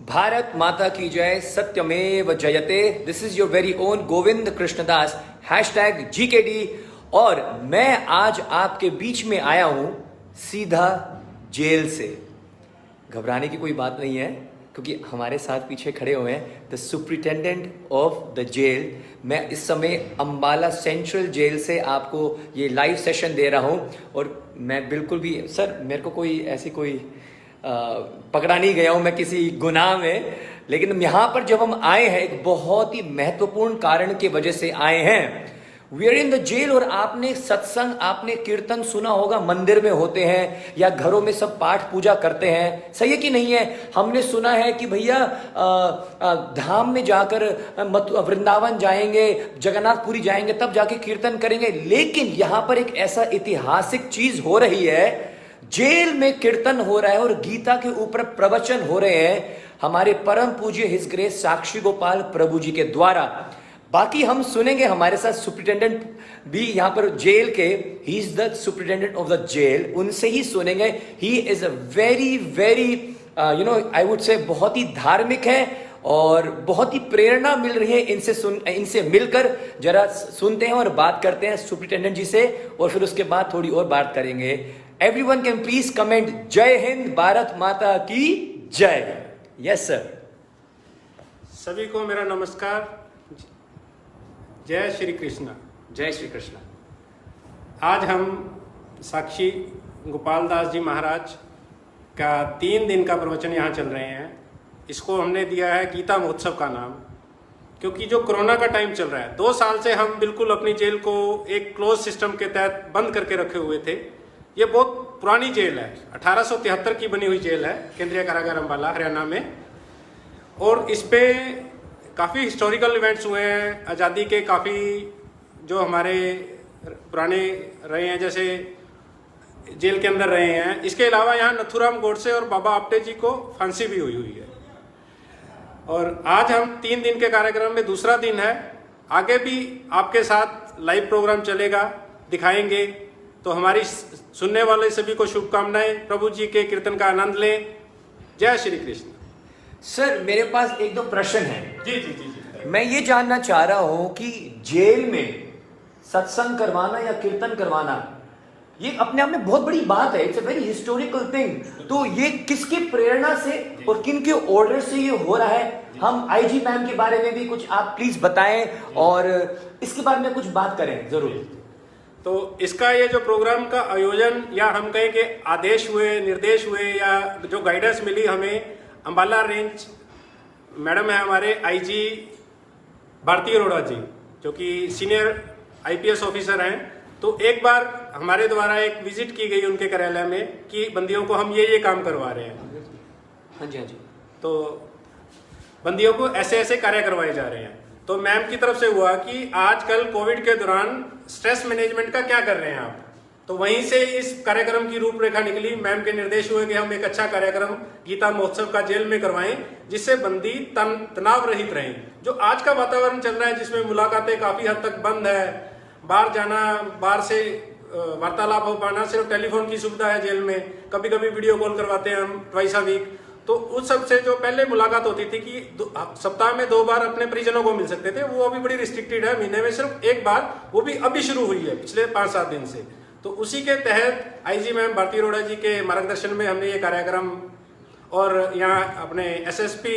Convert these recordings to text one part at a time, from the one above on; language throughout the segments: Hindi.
भारत माता की जय, सत्यमेव जयते। This is your very own Govind Krishnadas #GKD। और मैं आज आपके बीच में आया हूं सीधा जेल से। घबराने की कोई बात नहीं है, क्योंकि हमारे साथ पीछे खड़े हुए हैं the superintendent of the jail. मैं इस समय अंबाला सेंट्रल जेल से आपको ये लाइव सेशन दे रहा हूं। और मैं बिल्कुल भी सर, मेरे को कोई ऐसी कोई पकड़ा नहीं गया हूं मैं किसी गुनाह में, लेकिन यहां पर जब हम आए हैं एक बहुत ही महत्वपूर्ण कारण की वजह से आए हैं। We are in the jail. और आपने सत्संग, आपने कीर्तन सुना होगा, मंदिर में होते हैं या घरों में सब पाठ पूजा करते हैं, सही है कि नहीं है? हमने सुना है कि भैया धाम में जाकर वृंदावन जाएंगे, जगन्नाथपुरी जाएंगे, तब जाके कीर्तन करेंगे। लेकिन यहां पर एक ऐसा ऐतिहासिक चीज हो रही है, जेल में कीर्तन हो रहा है और गीता के ऊपर प्रवचन हो रहे हैं हमारे परम पूज्य हिज ग्रेस साक्षी गोपाल प्रभु जी के द्वारा। बाकी हम सुनेंगे, हमारे साथ सुप्रिटेंडेंट भी यहाँ पर जेल के, he is the superintendent of the jail, उनसे ही सुनेंगे। He is a very very I would say बहुत ही धार्मिक है और बहुत ही प्रेरणा मिल रही है इनसे मिलकर। जरा सुनते हैं और बात करते हैं सुप्रिटेंडेंट जी से, और फिर उसके बाद थोड़ी और बात करेंगे। एवरीवन कैन प्लीज कमेंट जय हिंद, भारत माता की जय। Yes sir. सभी को मेरा नमस्कार, जय श्री कृष्ण। जय श्री कृष्ण। आज हम साक्षी गोपाल दास जी महाराज का 3 दिन का प्रवचन यहाँ चल रहे हैं। इसको हमने दिया है गीता महोत्सव का नाम, क्योंकि जो कोरोना का टाइम चल रहा है, 2 साल से हम बिल्कुल अपनी जेल को एक क्लोज सिस्टम के तहत बंद करके रखे हुए थे। ये बहुत पुरानी जेल है, 1873 की बनी हुई जेल है, केंद्रीय कारागार अंबाला हरियाणा में। और इस पे काफ़ी हिस्टोरिकल इवेंट्स हुए हैं, आज़ादी के काफ़ी जो हमारे पुराने रहे हैं, जैसे जेल के अंदर रहे हैं। इसके अलावा यहाँ नथुराम गोडसे और बाबा आप्टे जी को फांसी भी हुई है। और आज हम 3 दिन के कार्यक्रम में दूसरा दिन है। आगे भी आपके साथ लाइव प्रोग्राम चलेगा, दिखाएंगे। तो हमारी सुनने वाले सभी को शुभकामनाएं। प्रभु जी के कीर्तन का आनंद लें। जय श्री कृष्ण। सर, मेरे पास एक दो प्रश्न है। जी जी जी जी। मैं ये जानना चाह रहा हूं कि जेल में सत्संग करवाना या कीर्तन करवाना, ये अपने आप में बहुत बड़ी बात है। It's a very historical thing. तो ये किसकी प्रेरणा से और किन के ऑर्डर से ये हो रहा है? हम आईजी मैम के बारे में भी कुछ आप प्लीज बताएं और इसके बारे में कुछ बात करें जरूर। तो इसका ये जो प्रोग्राम का आयोजन, या हम कहें कि आदेश हुए, निर्देश हुए, या जो गाइडेंस मिली हमें, अंबाला रेंज मैडम है हमारे आईजी भारती अरोड़ा जी, जो कि सीनियर आईपीएस ऑफिसर हैं। तो एक बार हमारे द्वारा एक विजिट की गई उनके कार्यालय में कि बंदियों को हम ये काम करवा रहे हैं। हाँ जी, हाँ जी। तो बंदियों को ऐसे ऐसे कार्य करवाए जा रहे हैं। तो मैम की तरफ से हुआ कि आजकल कोविड के दौरान स्ट्रेस मैनेजमेंट का क्या कर रहे हैं आप। तो वहीं से इस कार्यक्रम की रूपरेखा निकली। मैम के निर्देश हुए कि हम एक अच्छा कार्यक्रम गीता महोत्सव का जेल में करवाएं, जिससे बंदी तनाव रहित रहें। जो आज का वातावरण चल रहा है, जिसमें मुलाकातें काफी हद तक बंद है, बाहर जाना, बाहर से वार्तालाप हो पाना, सिर्फ टेलीफोन की सुविधा है जेल में। कभी कभी वीडियो कॉल करवाते हैं हम ट्वाइस अ वीक। तो उस सब से जो पहले मुलाकात होती थी कि सप्ताह में 2 बार अपने परिजनों को मिल सकते थे, वो अभी बड़ी रिस्ट्रिक्टेड है। महीने में सिर्फ 1 बार, वो भी अभी शुरू हुई है पिछले 5-7 दिन से। तो उसी के तहत आईजी मैम भारती अरोड़ा जी के मार्गदर्शन में हमने ये कार्यक्रम, और यहाँ अपने एसएसपी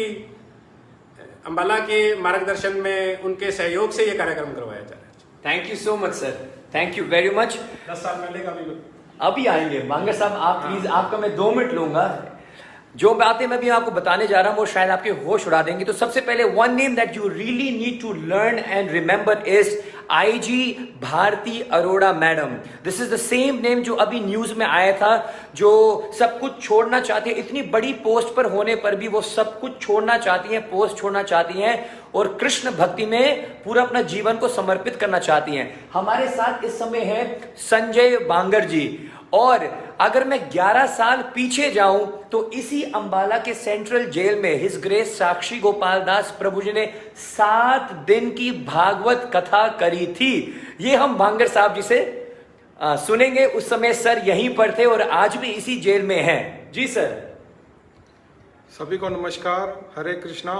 अंबाला के मार्गदर्शन में, उनके सहयोग से ये कार्यक्रम करवाया जा रहा है। Thank you so much sir, thank you very much. 10 साल पहले का भी अभी आएंगे मांगर साहब, आप प्लीज, आपका मैं 2 मिनट लूंगा। जो बातें मैं भी आपको बताने जा रहा हूं वो शायद आपके होश उड़ा देंगे। तो सबसे पहले one name that you really need to learn and remember is IG Bharti Arora madam. This is the same name जो अभी न्यूज में आया था, जो सब कुछ छोड़ना चाहती है। इतनी बड़ी पोस्ट पर होने पर भी वो सब कुछ छोड़ना चाहती हैं, पोस्ट छोड़ना चाहती हैं और कृष्ण भक्ति में पूरा अपना जीवन को समर्पित करना चाहती हैं। हमारे साथ इस समय है संजय बांगर जी। और अगर मैं 11 साल पीछे जाऊं तो इसी अंबाला के सेंट्रल जेल में हिज ग्रेस साक्षी गोपाल दास प्रभु जी ने 7 दिन की भागवत कथा करी थी। ये हम भांगर साहब जी से सुनेंगे। उस समय सर यहीं पर थे और आज भी इसी जेल में हैं। जी सर। सभी को नमस्कार, हरे कृष्णा।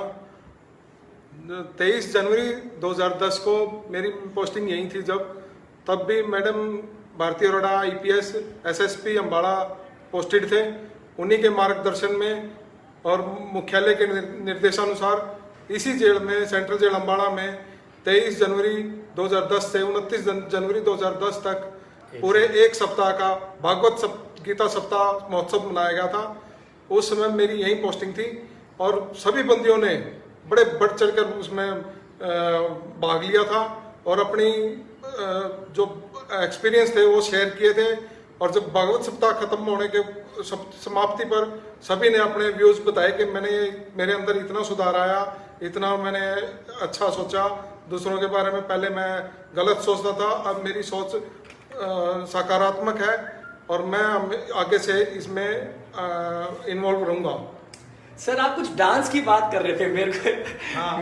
23 जनवरी 2010 को मेरी पोस्टिंग यहीं थी तब भी madam Bharti Arora IPS SSP Ambala posted थे। उन्हीं के मार्गदर्शन में और मुख्यालय के निर्देशानुसार इसी जेल में, सेंट्रल जेल अम्बाड़ा में 23 जनवरी 2010 से 29 जनवरी 2010 तक पूरे एक सप्ताह का भागवत गीता सप्ताह महोत्सव मनाया गया था। उस समय मेरी यही पोस्टिंग थी और सभी बंदियों ने बड़े बढ़ चढ़कर उसमें भाग लिया था और अपनी जो एक्सपीरियंस थे वो शेयर किए थे। और जब भागवत सप्ताह खत्म होने के समाप्ति पर सभी ने अपने व्यूज बताए कि मेरे अंदर इतना सुधार आया, इतना मैंने अच्छा सोचा दूसरों के बारे में। पहले मैं गलत सोचता था, अब मेरी सोच सकारात्मक है और मैं आगे से इसमें इन्वॉल्व रहूंगा। सर आप कुछ डांस की बात कर रहे थे,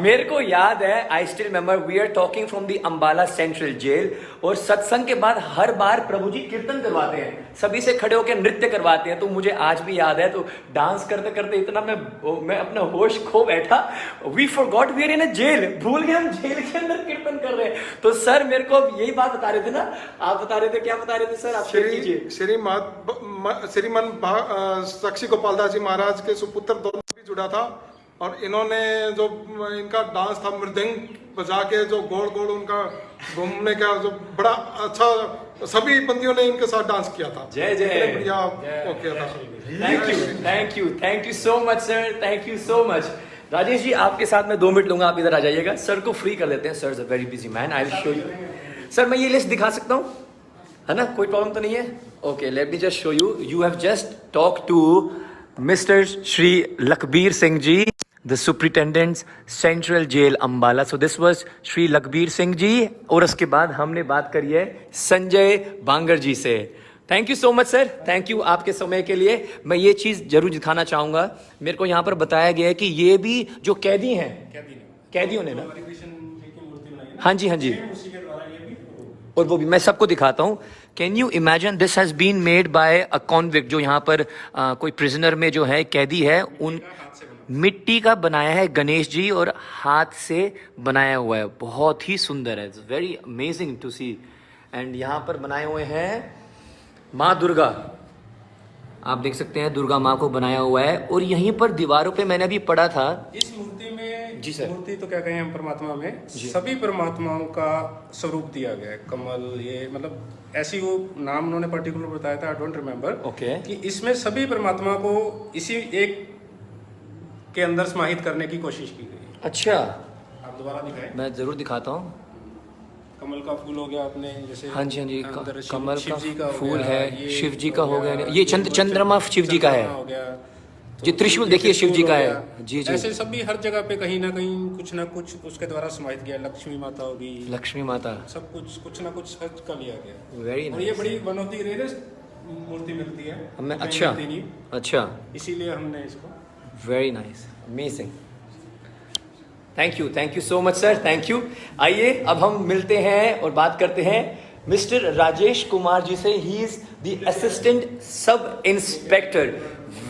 मेरे को याद है, I still remember we are talking from the Ambala central jail, और सत्संग के बाद हर बार प्रभु जी कीर्तन करवाते हैं, सभी से खड़े होकर नृत्य करवाते हैं। तो मुझे आज भी याद है, तो डांस करते करते इतना मैं अपना होश खो बैठा, we forgot we are in a jail, भूल गए हम जेल के अंदर कीर्तन कर रहे हैं। तो सर मेरे को अब यही बात बता रहे थे ना, आप बता रहे थे, क्या बता रहे थे सर? आप श्रीमन साक्षी गोपाल दास जी महाराज के सुपुत्र दोनों भी जुड़ा था और इन्होंने जो इनका डांस था, मृदंग बजा के जो गोल गोल उनका घूमने का जो बड़ा अच्छा, सभी बंदियों ने इनके साथ डांस किया था। जय जय, बढ़िया ओके था। Thank you so much sir, thank you so much. Rajesh ji आपके साथ मैं 2 मिनट लूंगा, आप इधर आ जाइएगा, सर को फ्री कर देते हैं। Sir is a very busy man, I will show you. Sir मैं ये लिस्ट दिखा सकता हूँ, है ना? कोई प्रॉब्लम तो नहीं है? Okay, let me just show you. You have just talk to mister Shri Lakhbir Singh ji, the superintendent central jail Ambala. So this was Shri Lakhbir Singh ji, और उसके बाद हमने बात करी है संजय बांगर जी से। Thank you so much sir, thank you आपके समय के लिए। मैं ये चीज़ जरूर दिखाना चाहूँगा, मेरे को यहाँ पर बताया गया है कि ये भी जो कैदी हैं, कैदियों ने ना, हाँ जी हाँ जी, और वो भी मैं सबको दिखाता हूँ। Can you imagine this has been made by a convict, जो यहाँ पर कोई प्रिजनर में जो है कैदी है, उन मिट्टी का बनाया है गणेश जी, और हाथ से बनाया हुआ है, बहुत ही सुंदर है, it's very amazing to see. And यहाँ पर बनाए हुए हैं माँ दुर्गा, आप देख सकते हैं दुर्गा माँ को बनाया हुआ है। और यहीं पर दीवारों पे मैंने अभी पढ़ा था, इस मूर्ति में, जी सर, मूर्ति तो क्या कहें हम, परमात्मा में सभी परमात्माओं का स्वरूप दिया गया है। कमल, ये मतलब ऐसी वो नाम उन्होंने पर्टिकुलर बताया था, आई डोंट रिमेम्बर, ओके, कि इसमें सभी परमात्मा को इसी एक के अंदर समाहित करने की कोशिश की गई। अच्छा, आप दोबारा दिखाएं। मैं जरूर दिखाता हूँ। कमल का फूल हो गया आपने, जैसे हाँ जी हाँ जी, अंदर कमल शिव जी का हो फूल गया, है, ये शिव जी का हो गया, गया, ये चंद्रमा शिव जी का है, हो गया, ये त्रिशूल देखिए शिव जी का है, जी जी। ऐसे सभी हर जगह पे कहीं ना कहीं कुछ ना कुछ उसके द्वारा समाहित गया। लक्ष्मी माता होगी, लक्ष्मी माता, सब कुछ ना कुछ सर्च कर लिया गया। वेरी और ये बड़ी वन ऑफ द रेयरेस्ट मूर्ति मिलती है हमें। कहीं अच्छा मिलती नहीं, अच्छा, इसीलिए हमने इसको। Very nice, amazing, thank you so much sir, thank you. आइए अब हम मिलते हैं और बात करते हैं मिस्टर राजेश कुमार जी से। ही is the assistant sub inspector.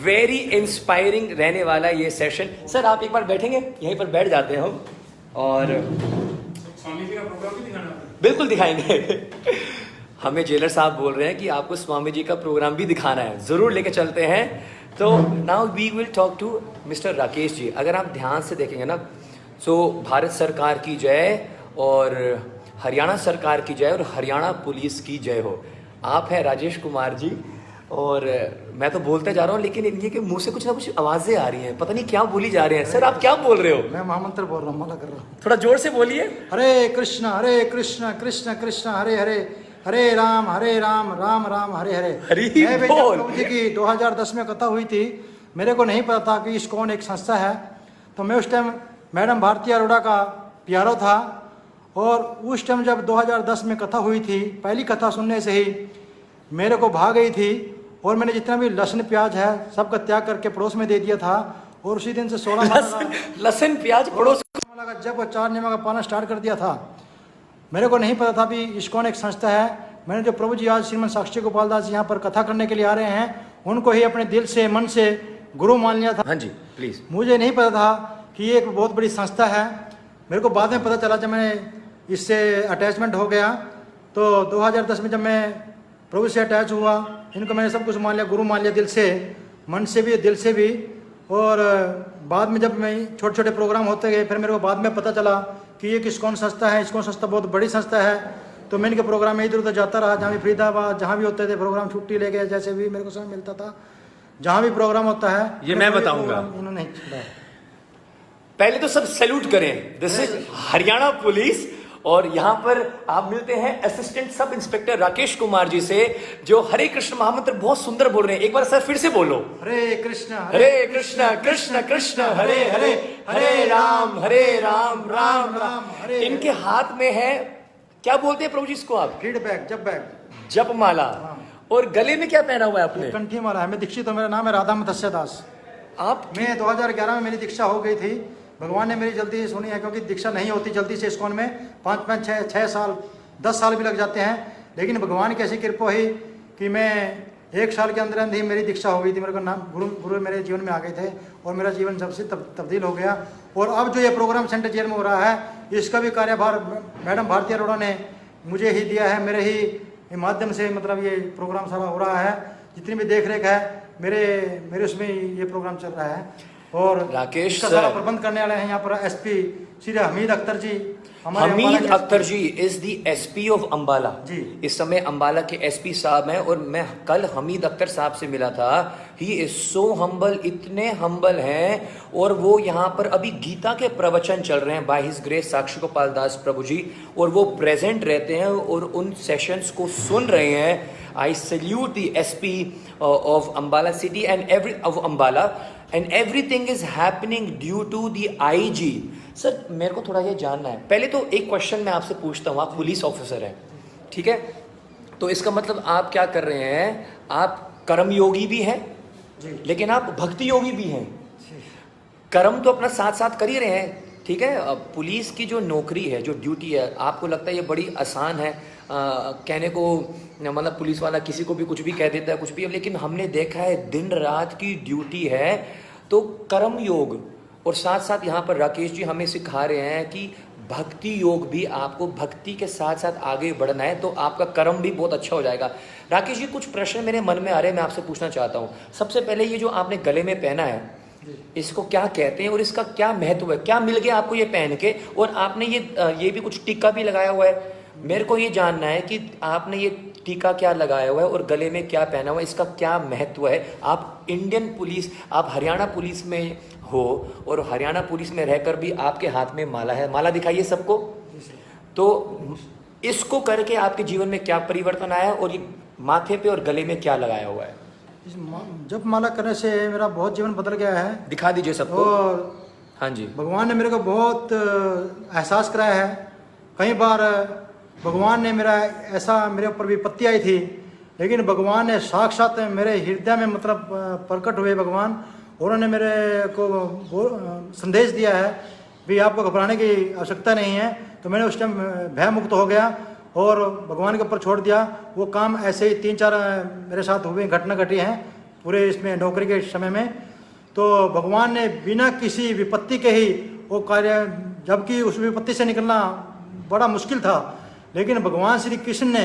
Very inspiring रहने वाला ये सेशन। सर आप एक बार बैठेंगे, यहीं पर बैठ जाते हैं हम, और स्वामी जी का प्रोग्राम भी दिखाना है। बिल्कुल दिखाएंगे। हमें जेलर साहब बोल रहे हैं कि आपको स्वामी जी का प्रोग्राम भी दिखाना है, जरूर लेके चलते हैं। तो now we will talk to mister Rakesh ji. अगर आप ध्यान से देखेंगे ना, सो भारत सरकार की जय और हरियाणा सरकार की जय और हरियाणा पुलिस की जय हो। आप हैं राजेश कुमार जी, और मैं तो बोलते जा रहा हूँ, लेकिन इनके के मुंह से कुछ ना कुछ आवाजें आ रही हैं, पता नहीं क्या बोली जा रहे हैं। सर आप क्या बोल रहे हो? मैं महामंत्र बोल रहा हूँ, माला कर रहा हूँ। थोड़ा जोर से बोलिए। हरे कृष्ण कृष्ण कृष्ण हरे हरे, हरे राम राम राम हरे हरे। हरि मैं बेटा बोल। प्रभु जी की 2010 में कथा हुई थी, मेरे को नहीं पता था कि इस्कॉन एक संस्था है। तो मैं उस टाइम मैडम भारती अरोड़ा का प्यारो था, और उस टाइम जब 2010 में कथा हुई थी, पहली कथा सुनने से ही मेरे को भाग गई थी, और मैंने जितना भी लहसुन प्याज है सबका त्याग करके पड़ोस में दे दिया था। और उसी दिन से 16 लहसुन प्याज पड़ोस का जब और 4 नियमों का पाना स्टार्ट कर दिया था। मेरे को नहीं पता था भी इस्कॉन एक संस्था है। मैंने जो प्रभु जी आज श्रीमन साक्षी गोपाल दास यहाँ पर कथा करने के लिए आ रहे हैं, उनको ही अपने दिल से मन से गुरु मान लिया था। हाँ जी प्लीज। मुझे नहीं पता था कि ये एक बहुत बड़ी संस्था है। मेरे को बाद में पता चला जब मैंने इससे अटैचमेंट हो गया, तो 2010 में जब मैं प्रभु से अटैच हुआ, इनको मैंने सब कुछ मान लिया, गुरु मान लिया, दिल से, मन से भी, दिल से भी। और बाद में जब मैं छोटे छोटे प्रोग्राम होते गए, फिर मेरे को बाद में पता चला कि ये इस्कॉन संस्था है, इस्कॉन संस्था बहुत बड़ी संस्था है। तो मैं इनके प्रोग्राम में इधर उधर जाता रहा, जहाँ भी फरीदाबाद, जहाँ भी होते थे प्रोग्राम, छुट्टी लेके जैसे भी मेरे को समय मिलता था, जहाँ भी प्रोग्राम होता है ये मैं बताऊंगा। इन्होंने पहले तो सब सैल्यूट करें, दिस इज हरियाणा पुलिस। और यहाँ पर आप मिलते हैं assistant sub inspector Rakesh Kumar ji से, जो हरे कृष्ण महामंत्र बहुत सुंदर बोल रहे हैं। एक बार सर फिर से बोलो, हरे कृष्ण कृष्ण कृष्ण हरे हरे, हरे राम राम राम हरे। इनके हाथ में है, क्या बोलते हैं प्रभु जी इसको आप? फीडबैक, जप माला। और गले में क्या पहना हुआ है आपने? कंठी माला है। मैं दीक्षित हूँ, मेरा नाम है राधा मत्स्य दास। आप मैं 2011 में मेरी दीक्षा हो गई थी। भगवान ने मेरी जल्दी सुनी है, क्योंकि दीक्षा नहीं होती जल्दी से इस्कॉन में, 5 6 साल 10 साल भी लग जाते हैं। लेकिन भगवान की ऐसी कृपा हुई कि मैं 1 साल के अंदर अंदर ही मेरी दीक्षा हो गई थी। मेरे को नाम गुरु मेरे जीवन में आ गए थे, और मेरा जीवन जब से तब्दील हो गया। और अब जो ये प्रोग्राम सेंटर जेल में हो रहा है, इसका भी कार्यभार मैडम भारती अरोड़ा ने मुझे ही दिया है। मेरे ही माध्यम से मतलब ये प्रोग्राम सारा हो रहा है। जितनी भी देख रेख है मेरे उसमें ये प्रोग्राम चल रहा है। और राकेश इसका सारा प्रबंध करने वाले हैं यहाँ पर SP Shri Hamid Akhtar ji. Hamid Akhtar ji is the SP of Ambala ji. इस समय अंबाला के एसपी साहब हैं। और मैं कल हमीद अख्तर साहब से मिला था। ही इज सो हम्बल, इतने हम्बल हैं। और वो यहाँ पर अभी गीता के प्रवचन चल रहे हैं बाय हिज ग्रेस साक्षी गोपाल दास प्रभु जी, और वो प्रेजेंट रहते हैं और उन सेशंस को सुन रहे हैं। I salute the SP of Ambala city and of Ambala, and everything is happening due to the IG. Sir मेरे को थोड़ा ये जानना है, पहले तो एक क्वेश्चन मैं आपसे पूछता हूँ। आप पुलिस ऑफिसर हैं, ठीक है? तो इसका मतलब आप क्या कर रहे हैं? आप कर्मयोगी भी हैं, लेकिन आप भक्ति योगी भी हैं। कर्म तो अपना साथ साथ कर ही रहे हैं, ठीक है? अब पुलिस की जो नौकरी है, जो ड्यूटी है, आपको लगता है ये बड़ी आसान है? कहने को मतलब पुलिस वाला किसी को भी कुछ भी कह देता है, कुछ भी। लेकिन हमने देखा है दिन रात की ड्यूटी है। तो कर्म योग, और साथ साथ यहाँ पर राकेश जी हमें सिखा रहे हैं कि भक्ति योग भी, आपको भक्ति के साथ साथ आगे बढ़ना है, तो आपका कर्म भी बहुत अच्छा हो जाएगा। राकेश जी कुछ प्रश्न मेरे मन में आ रहे हैं, मैं आपसे पूछना चाहता हूँ। सबसे पहले ये जो आपने गले में पहना है, इसको क्या कहते हैं और इसका क्या महत्व है? क्या मिल गया आपको ये पहन के? और आपने ये भी कुछ टीका भी लगाया हुआ है। मेरे को ये जानना है कि आपने ये टीका क्या लगाया हुआ है और गले में क्या पहना हुआ है, इसका क्या महत्व है? आप इंडियन पुलिस, आप हरियाणा पुलिस में हो, और हरियाणा पुलिस में रहकर भी आपके हाथ में माला है। माला दिखाइए सबको। तो इसको करके आपके जीवन में क्या परिवर्तन आया, और ये माथे पे और गले में क्या लगाया हुआ है? जब माला करने से मेरा बहुत जीवन बदल गया है। दिखा दीजिए सबको। और हाँ जी। भगवान ने मेरे को बहुत एहसास कराया है। कई बार भगवान ने मेरा ऐसा मेरे ऊपर विपत्ति आई थी, लेकिन भगवान ने साक्षात मेरे हृदय में मतलब प्रकट हुए भगवान, और उन्होंने मेरे को संदेश दिया है भी आपको घबराने की आवश्यकता नहीं है। तो मैंने उस टाइम भय मुक्त हो गया और भगवान के ऊपर छोड़ दिया। वो काम ऐसे ही 3-4 मेरे साथ हुए, घटना घटी हैं पूरे इसमें नौकरी के समय में। तो भगवान ने बिना किसी विपत्ति के ही वो कार्य, जबकि उस विपत्ति से निकलना बड़ा मुश्किल था, लेकिन भगवान श्री कृष्ण ने,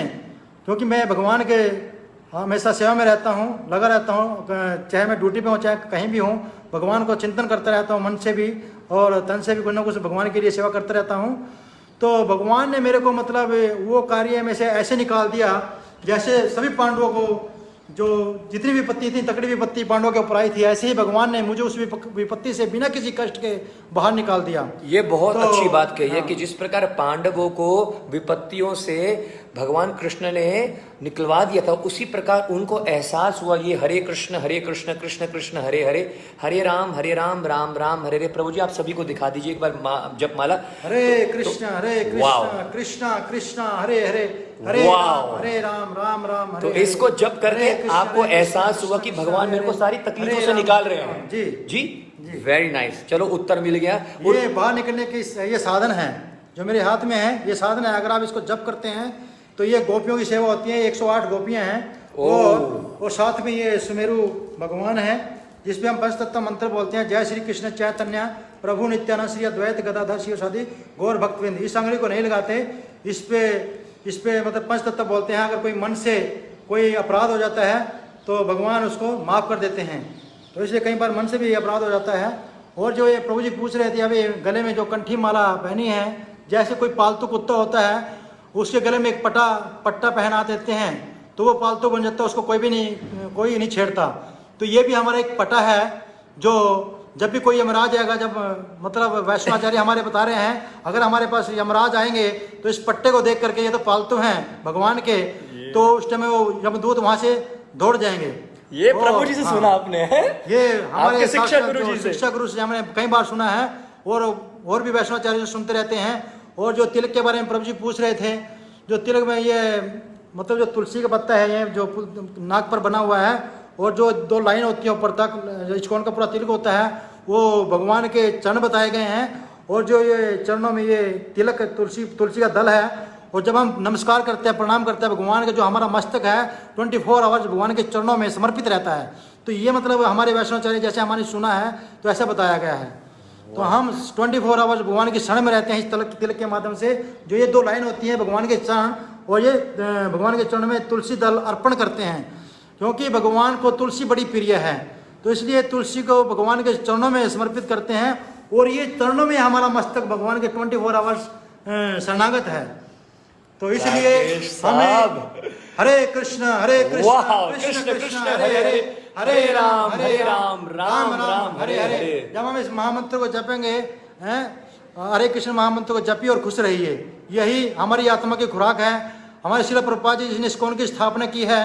क्योंकि मैं भगवान के हमेशा सेवा में रहता हूँ, लगा रहता हूँ, चाहे मैं ड्यूटी पे हूँ चाहे कहीं भी हूँ, भगवान को चिंतन करता रहता हूँ, मन से भी और तन से भी कुछ ना कुछ भगवान के लिए सेवा करता रहता हूँ। तो भगवान ने मेरे को मतलब वो कार्य में से ऐसे निकाल दिया जैसे सभी पांडवों को जो जितनी विपत्ति थी, तकड़ी विपत्ति पांडवों के ऊपर आई थी, ऐसे ही भगवान ने मुझे उस विपत्ति से बिना किसी कष्ट के बाहर निकाल दिया। ये बहुत तो, अच्छी बात कही है हाँ। कि जिस प्रकार पांडवों को विपत्तियों से भगवान कृष्ण ने निकलवा दिया था, उसी प्रकार उनको एहसास हुआ। ये हरे कृष्ण कृष्ण कृष्ण हरे हरे, हरे राम राम राम हरे हरे। प्रभु जी आप सभी को दिखा दीजिए एक बार जप माला। हरे कृष्ण कृष्ण कृष्ण हरे हरे, हरे राम राम तो इसको जप करके आपको एहसास हुआ कि भगवान मेरे को सारी तकलीफों से निकाल रहे हैं। जी जी वेरी नाइस। चलो उत्तर मिल गया। ये बाहर निकलने के ये साधन है जो मेरे हाथ में है, ये साधन है। अगर आप इसको जप करते हैं तो ये गोपियों की सेवा होती है। 108 गोपियां हैं और साथ में ये सुमेरु भगवान है, जिसपे हम पंचतत्व मंत्र बोलते हैं, जय श्री कृष्ण चैतन्य प्रभु नित्यानंद श्री अद्वैत गदाधर शिव सादि गौर भक्तवृंद। इस अंगुली को नहीं लगाते, इस पे मतलब पंचतत्व बोलते हैं। अगर कोई मन से कोई अपराध हो जाता है तो भगवान उसको माफ़ कर देते हैं। तो इसलिए कई बार मन से भी अपराध हो जाता है। और जो ये प्रभु जी पूछ रहे थे, अभी गले में जो कंठी माला पहनी है, जैसे कोई पालतू कुत्ता होता है उसके गले में एक पट्टा पहना देते हैं तो वो पालतू बन जाता है, उसको कोई नहीं छेड़ता। तो ये भी हमारा एक पट्टा है, जो जब भी कोई यमराज आएगा, जब मतलब वैष्णवाचार्य हमारे बता रहे हैं, अगर हमारे पास यमराज आएंगे तो इस पट्टे को देख करके ये तो पालतू हैं भगवान के, तो उस टाइम वो यमदूत वहां से दौड़ जाएंगे। ये प्रभु जी से सुना आपने है? ये हमारे शिक्षा गुरु से हमने कई बार सुना है, और भी वैष्णवाचार्य सुनते रहते हैं। और जो तिलक के बारे में प्रभु जी पूछ रहे थे, जो तिलक में ये मतलब जो तुलसी का पत्ता है, ये जो नाक पर बना हुआ है, और जो 2 लाइन होती है ऊपर तक, इस्कॉन का पूरा तिलक होता है, वो भगवान के चरण बताए गए हैं। और जो ये चरणों में ये तिलक तुलसी का दल है, और जब हम नमस्कार करते हैं, प्रणाम करते हैं भगवान के, जो हमारा मस्तक है 24 आवर्स भगवान के चरणों में समर्पित रहता है। तो ये मतलब हमारे वैष्णवाचार्य जैसे हमारे सुना है तो ऐसा बताया गया है। तो हम 24 आवर्स भगवान के शरण में रहते हैं इस तिलक के माध्यम से। जो ये 2 लाइन होती है भगवान के चरण, और ये भगवान के चरण में तुलसी दल अर्पण करते हैं, क्योंकि भगवान को तुलसी बड़ी प्रिय है। तो इसलिए तुलसी को भगवान के चरणों में समर्पित करते हैं, और ये चरणों में हमारा मस्तक भगवान के 24 आवर्स शरणागत है। तो इसलिए हमें हरे कृष्ण कृष्ण कृष्ण हरे हरे, हरे राम राम राम हरे हरे। जब हम इस महामंत्र को जपेंगे, हरे कृष्ण महामंत्र को जपिए और खुश रहिए, यही हमारी आत्मा की खुराक है। हमारे श्रील प्रभुपाद जी जिसने इस्कॉन की स्थापना की है,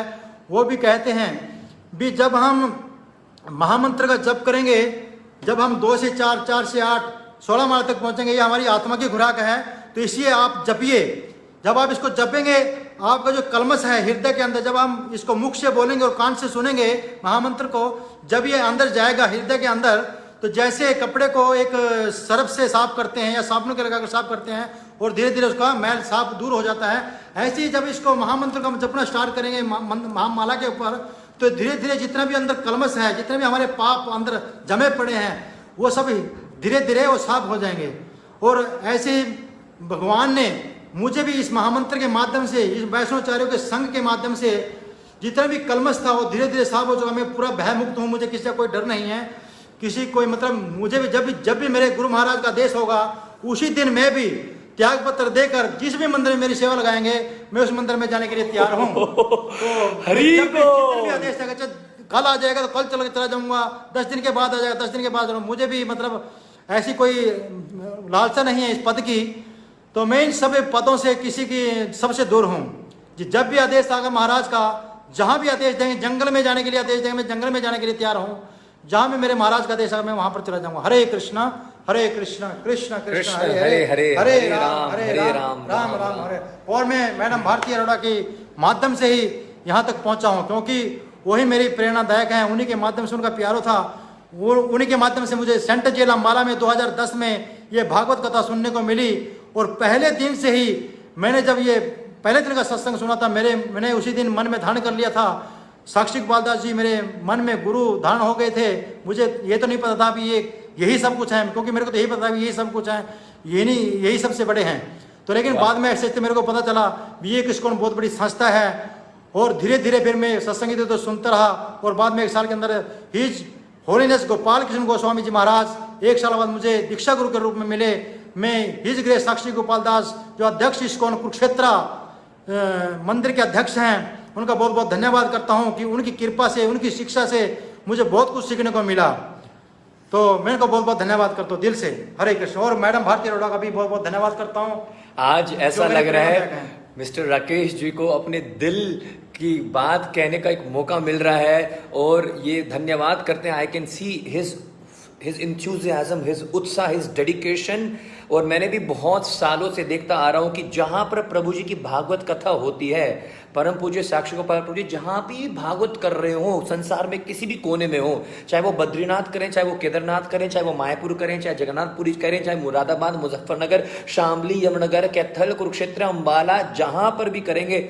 वो भी कहते हैं भी जब हम महामंत्र का जप करेंगे, जब हम 2 से 4, 4 से 8, 16 माला तक पहुंचेंगे, ये हमारी आत्मा की खुराक है। तो इसलिए आप जपिए। जब आप इसको जपेंगे, आपका जो कलमश है हृदय के अंदर, जब हम इसको मुख से बोलेंगे और कान से सुनेंगे महामंत्र को, जब ये अंदर जाएगा हृदय के अंदर, तो जैसे कपड़े को एक सर्फ से साफ करते हैं या साबुन के लगाकर साफ करते हैं, और धीरे धीरे उसका मैल साफ दूर हो जाता है, ऐसे ही जब इसको महामंत्र का जपना स्टार्ट करेंगे महामाला के ऊपर, तो धीरे धीरे जितना भी अंदर कलमश है, जितने भी हमारे पाप अंदर जमे पड़े हैं, वो सब धीरे धीरे वो साफ हो जाएंगे। और ऐसे ही भगवान ने मुझे भी इस महामंत्र के माध्यम से, इस वैष्णवाचार्यों के संग के माध्यम से जितना भी कलमश था वो धीरे धीरे साफ हो चुका। मैं पूरा भयमुक्त हूँ, मुझे किसी का कोई डर नहीं है, किसी कोई मतलब मुझे भी जब भी मेरे गुरु महाराज का आदेश होगा, उसी दिन मैं भी त्याग पत्र देकर जिस भी मंदिर में मेरी सेवा लगाएंगे, मैं उस मंदिर में जाने के लिए तैयार हूँ। तो भी आदेश आएगा, कल आ जाएगा तो कल चला जाऊंगा, 10 दिन के बाद आ जाएगा 10 दिन के बाद, मुझे भी मतलब ऐसी कोई लालसा नहीं है इस पद की। तो मैं इन सब पदों से किसी की सबसे दूर हूँ। जब भी आदेश आएगा महाराज का, जहाँ भी आदेश देंगे, जंगल में जाने के लिए आदेश देंगे, मैं जंगल में जाने के लिए तैयार हूँ। जहाँ भी मेरे महाराज का आदेश आएगा मैं वहाँ पर चला जाऊँगा। हरे कृष्णा कृष्ण कृष्ण हरे हरे, हरे राम राम राम हरे। और मैं मैडम भारती अरोड़ा के माध्यम से ही यहाँ तक पहुँचा हूँ, क्योंकि वही मेरी प्रेरणादायक हैं। उन्हीं के माध्यम से, उनका प्यारो था, वो उन्हीं के माध्यम से मुझे सेंट जेल अम्बाला में 2010 में ये भागवत कथा सुनने को मिली। और पहले दिन से ही मैंने जब ये पहले दिन का सत्संग सुना था, मैंने उसी दिन मन में धारण कर लिया था। साक्षी गोपाल दास जी मेरे मन में गुरु धारण हो गए थे। मुझे ये तो नहीं पता था कि यही सब कुछ है, क्योंकि मेरे को तो यही पता था कि यही सब कुछ है, यही सबसे बड़े हैं। तो लेकिन बाद में ऐसे मेरे को पता चला भी ये इस्कॉन बहुत बड़ी संस्था है। और धीरे धीरे फिर मैं सत्संग तो सुनता रहा। और बाद में 1 साल के अंदर हिज होलीनेस गोपाल कृष्ण गोस्वामी जी महाराज 1 साल बाद मुझे दीक्षा गुरु के रूप में मिले। मैं हिज ग्रेस साक्षी गोपाल दास जो अध्यक्ष इस्कॉन कुरुक्षेत्र मंदिर के अध्यक्ष हैं, उनका बहुत बहुत धन्यवाद करता हूं कि उनकी कृपा से, उनकी शिक्षा से मुझे बहुत कुछ सीखने को मिला। तो मैं इनको बहुत बहुत धन्यवाद करता हूँ दिल से। हरे कृष्ण। और मैडम भारती अरोड़ा का भी बहुत बहुत धन्यवाद करता हूँ। आज ऐसा लग रहा है मिस्टर राकेश जी को अपने दिल की बात कहने का एक मौका मिल रहा है, और ये धन्यवाद करते हैं। I can see his enthusiasm, his उत्साह, हिज डेडिकेशन। और मैंने भी बहुत सालों से देखता आ रहा हूँ कि जहाँ पर प्रभु जी की भागवत कथा होती है, परम पूज्य साक्षी गोपाल प्रभु जी जहाँ भी भागवत कर रहे हो, संसार में किसी भी कोने में हो, चाहे वो बद्रीनाथ करें, चाहे वो केदारनाथ करें, चाहे वो मायापुर करें, चाहे जगन्नाथपुरी करें, चाहे मुरादाबाद, मुजफ्फरनगर, शामली, यमुनगर, कैथल, कुरुक्षेत्र, अम्बाला, जहाँ पर भी करेंगे,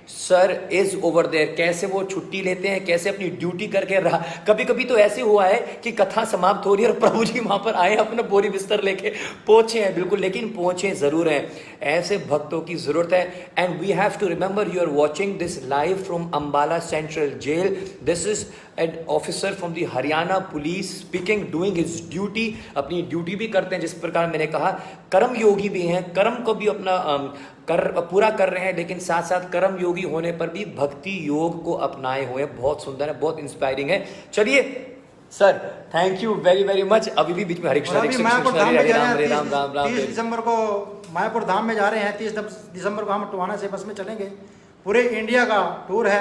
सर इज ओवर देयर, कैसे वो छुट्टी लेते हैं, कैसे अपनी ड्यूटी करके रहा। कभी कभी तो ऐसे हुआ है कि कथा समाप्त हो रही है और प्रभु जी वहां पर आए अपना बोरी बिस्तर लेके पहुंचे हैं, बिल्कुल, लेकिन पहुंचे जरूर हैं। ऐसे भक्तों की जरूरत है। And we have to remember, you are watching this live from Ambala central jail. This is an officer from the Haryana police speaking, doing his duty, अपनी ड्यूटी भी करते हैं। जिस प्रकार मैंने कहा, कर्म योगी भी हैं, कर्म को भी अपना पूरा कर रहे हैं, लेकिन साथ साथ कर्म योगी होने पर भी भक्ति योग को अपनाए हुए। बहुत सुंदर है, बहुत इंस्पायरिंग है। चलिए sir, thank you very very much. अभी भी बीच में हरे कृष्ण, मायापुर धाम में जा रहे हरे हैं, राम राम राम। 30 दिसंबर को मायापुर धाम में जा रहे हैं। 30 दिसंबर को हम टोहाना से बस में चलेंगे। पूरे इंडिया का टूर है,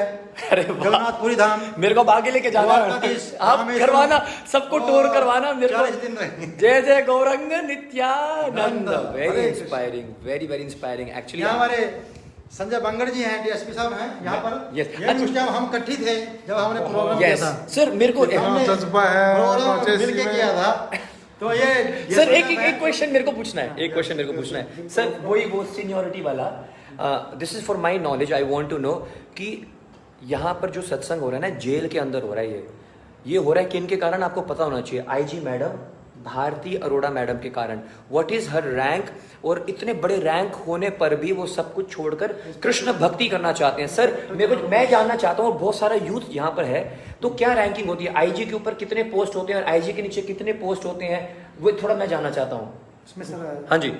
अरे वाह। जगन्नाथपुरी धाम। मेरे को आगे लेके जाना है, आप करवाना, सबको टूर करवाना मेरे को। 40 दिन रहेंगे। जय जय Gaurang Nityanand. Very inspiring, very very inspiring actually. यहाँ हमारे संजय बंगड़ जी हैं, डीएसपी साहब हैं यहाँ पर। Yes. यही उस टाइम हम इकट्ठे थे जब हमने प्रोग्राम किया यस था। सर, मेरे को हमने जज्बा है, प्रोग्राम जैसे मिलके में- किया था। तो ये सर एक क्वेश्चन मेरे को पूछना है, एक क्वेश्चन मेरे को पूछना है सर, वो सीनियोरिटी वाला। This is for my knowledge, I want to know कि यहाँ पर जो सत्संग हो रहा है ना, जेल के अंदर हो रहा है, ये हो रहा है किन के कारण, आपको पता होना चाहिए। IG madam Bharti Arora madam के कारण। व्हाट इज हर रैंक, और इतने बड़े रैंक होने पर भी वो सब कुछ छोड़कर कृष्ण भक्ति करना चाहते हैं। सर मैं जानना चाहता हूँ, बहुत सारा यूथ यहाँ पर है, तो क्या रैंकिंग होती है? आईजी के ऊपर कितने पोस्ट होते हैं और आईजी के नीचे कितने पोस्ट होते हैं, वो थोड़ा मैं जानना चाहता हूँ। इसमें सर हाँ जी।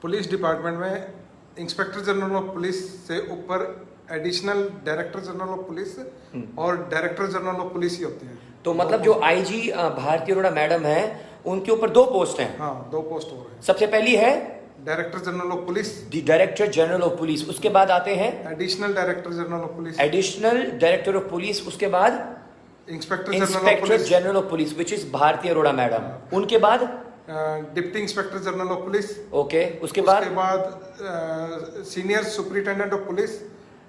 पुलिस डिपार्टमेंट में इंस्पेक्टर जनरल ऑफ पुलिस से ऊपर additional director general of police और डायरेक्टर जनरल ऑफ पुलिस ही होते हैं। तो मतलब जो आईजी भारती अरोड़ा मैडम है, उनके ऊपर 2 पोस्ट हैं। हाँ, 2 पोस्ट हो रहे हैं। सबसे पहली है director general of police, the director general of police, उसके बाद आते हैं additional director general of police, additional director of police, उसके बाद inspector general of inspector police, general of police which is Bharti Arora madam. उनके बाद deputy inspector general of police, okay, उसके बाद सीनियर सुपरिटेंडेंट ऑफ पुलिस,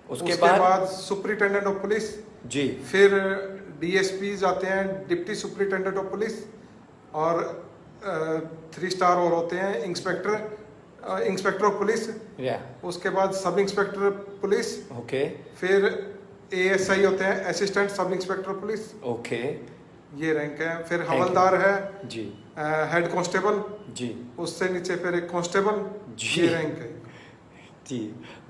उसके बाद बाद सुपरिटेंडेंट ऑफ पुलिस, जी, फिर डीएसपी जाते हैं, डिप्टी सुपरिटेंडेंट ऑफ पुलिस, और 3 स्टार और होते हैं इंस्पेक्टर ऑफ पुलिस, या उसके बाद सब इंस्पेक्टर पुलिस, ओके फिर एएसआई होते हैं, assistant sub inspector police, okay ये रैंक है। फिर हवलदार है, जी हेड कांस्टेबल, जी उससे नीचे फिर एक कांस्टेबल, जी। ये रैंक है। जी।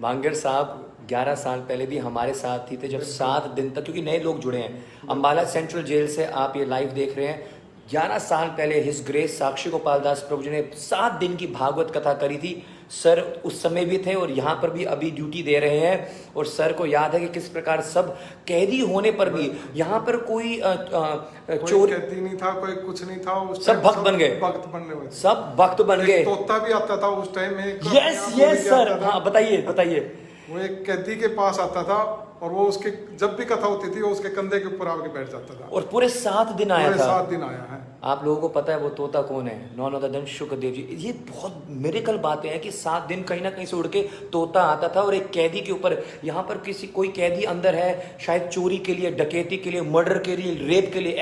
भांगर साहब 11 साल पहले भी हमारे साथ ही थे, जब 7 दिन तक, क्योंकि नए लोग जुड़े हैं अंबाला सेंट्रल जेल से, आप ये लाइव देख रहे हैं। 11 साल पहले हिज ग्रेस साक्षी गोपाल दास प्रभु जी ने 7 दिन की भागवत कथा करी थी। सर उस समय भी थे और यहाँ पर भी अभी ड्यूटी दे रहे हैं। और सर को याद है कि किस प्रकार सब कैदी होने पर भी यहाँ पर कोई कोई चोर, कैदी नहीं था, कोई कुछ नहीं था, उस सब टाइम भक्त बन गए। भक्त बनने हुए थे। सब भक्त बन गए। एक तोता भी आता था उस टाइम में। यस यस सर, हाँ बताइए बताइए। वो एक कैदी के पास आता था और वो उसके जब भी कथा होती थी वो उसके कंधे के ऊपर आके बैठ जाता था। और पूरे 7 दिन आया पूरे था। 7 दिन आया है। आप लोगों को पता है वो तोता कौन है? नॉन अदर देन शुक्रदेव जी। ये बहुत मिरेकल बातें हैं कि 7 दिन कहीं ना कहीं से उड़ के तोता आता था और एक कैदी के ऊपर, यहाँ पर कोई कैदी अंदर है शायद चोरी के लिए, डकैती के लिए, मर्डर के लिए, रेप के लिए,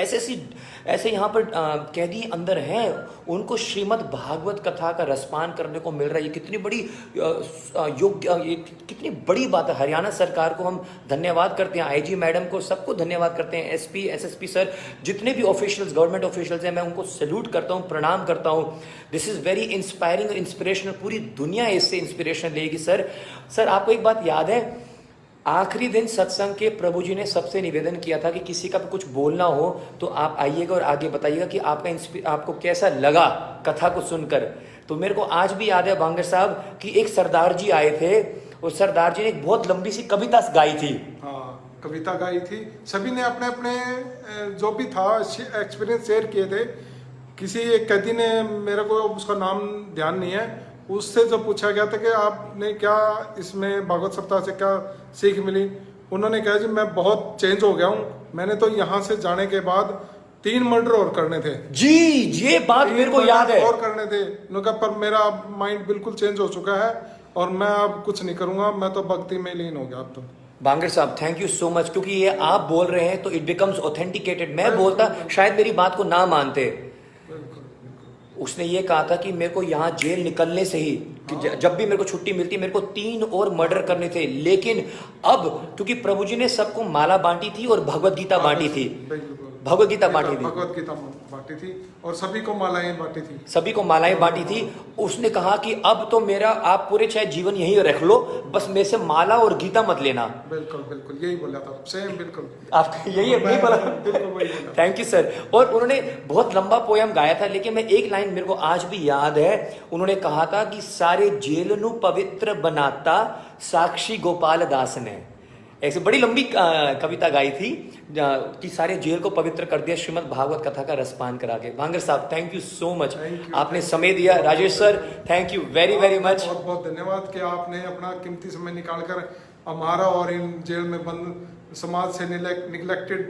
ऐसे यहाँ पर कैदी अंदर हैं। उनको श्रीमद् भागवत कथा का रसपान करने को मिल रहा है। ये कितनी बड़ी ये कितनी बड़ी बात है। हरियाणा सरकार को हम धन्यवाद करते हैं, आईजी मैडम को, सबको धन्यवाद करते हैं, एसपी एसएसपी सर, जितने भी ऑफिशियल्स, गवर्नमेंट ऑफिशियल्स हैं, मैं उनको सैल्यूट करता हूं, प्रणाम करता हूं। This is very inspiring, inspirational. पूरी दुनिया इससे इंस्पिरेशन लेगी। सर आपको एक बात याद है, आखिरी दिन सत्संग के प्रभु जी ने सबसे निवेदन किया था कि किसी का भी कुछ बोलना हो तो आप आइएगा और आगे बताइएगा कि आपको कैसा लगा कथा को सुनकर। तो मेरे को आज भी याद है भांगर साहब कि एक सरदार जी आए थे और सरदार जी ने एक बहुत लंबी सी कविता गाई थी। हाँ, कविता गाई थी। सभी ने अपने अपने जो भी था एक्सपीरियंस शेयर किए थे। किसी एक कैदी ने, मेरे को उसका नाम ध्यान नहीं है, उससे जो पूछा गया था कि आपने क्या इसमें भागवत सप्ताह से क्या सीख मिली, उन्होंने कहा जी मैं बहुत चेंज हो गया हूँ। मैंने तो यहाँ से जाने के बाद 3 मर्डर और करने थे। जी, ये बात मेरे को याद है। और करने थे। उन्होंने कहा पर मेरा माइंड बिल्कुल चेंज हो चुका है और मैं अब कुछ नहीं करूंगा, मैं तो भक्ति में लीन हो गया अब तो। बांगर साहब थैंक यू सो मच, क्योंकि ये आप बोल रहे हैं तो इट बिकम्स ऑथेंटिकेटेड। मैं बोलता शायद मेरी बात को ना मानते। उसने ये कहा था कि मेरे को यहाँ जेल निकलने से ही कि जब भी मेरे को छुट्टी मिलती मेरे को 3 और मर्डर करने थे, लेकिन अब क्योंकि प्रभु जी ने सबको माला बांटी थी और भगवत गीता बांटी थी, भगवत गीता बांटी थी, भगवत गीता बांटी थी और सभी को मालाएं बांटी थी, सभी को मालाएं बांटी थी। उसने कहा कि अब तो मेरा आप पूरे चाहे जीवन यहीं रख लो, बस मेरे से माला और गीता मत लेना। बिल्कुल बिल्कुल यही बोला था, सेम बिल्कुल आपका यही नहीं बोला? बिल्कुल वही बोला। Thank you sir. और उन्होंने बहुत लंबा पोयम गाया था, लेकिन मैं एक लाइन मेरे को आज भी याद है। उन्होंने कहा था कि सारे जेल नु पवित्र बनाता साक्षी गोपाल दास ने, ऐसे बड़ी लंबी कविता गाई थी कि सारे जेल को पवित्र कर दिया श्रीमद् भागवत कथा का रसपान करा के। भांगर sahab thank you so much, आपने समय दिया। Rajesh sir thank you very very much, बहुत बहुत धन्यवाद कि आपने अपना कीमती समय निकालकर हमारा और इन जेल में बंद समाज से निगलेक्टेड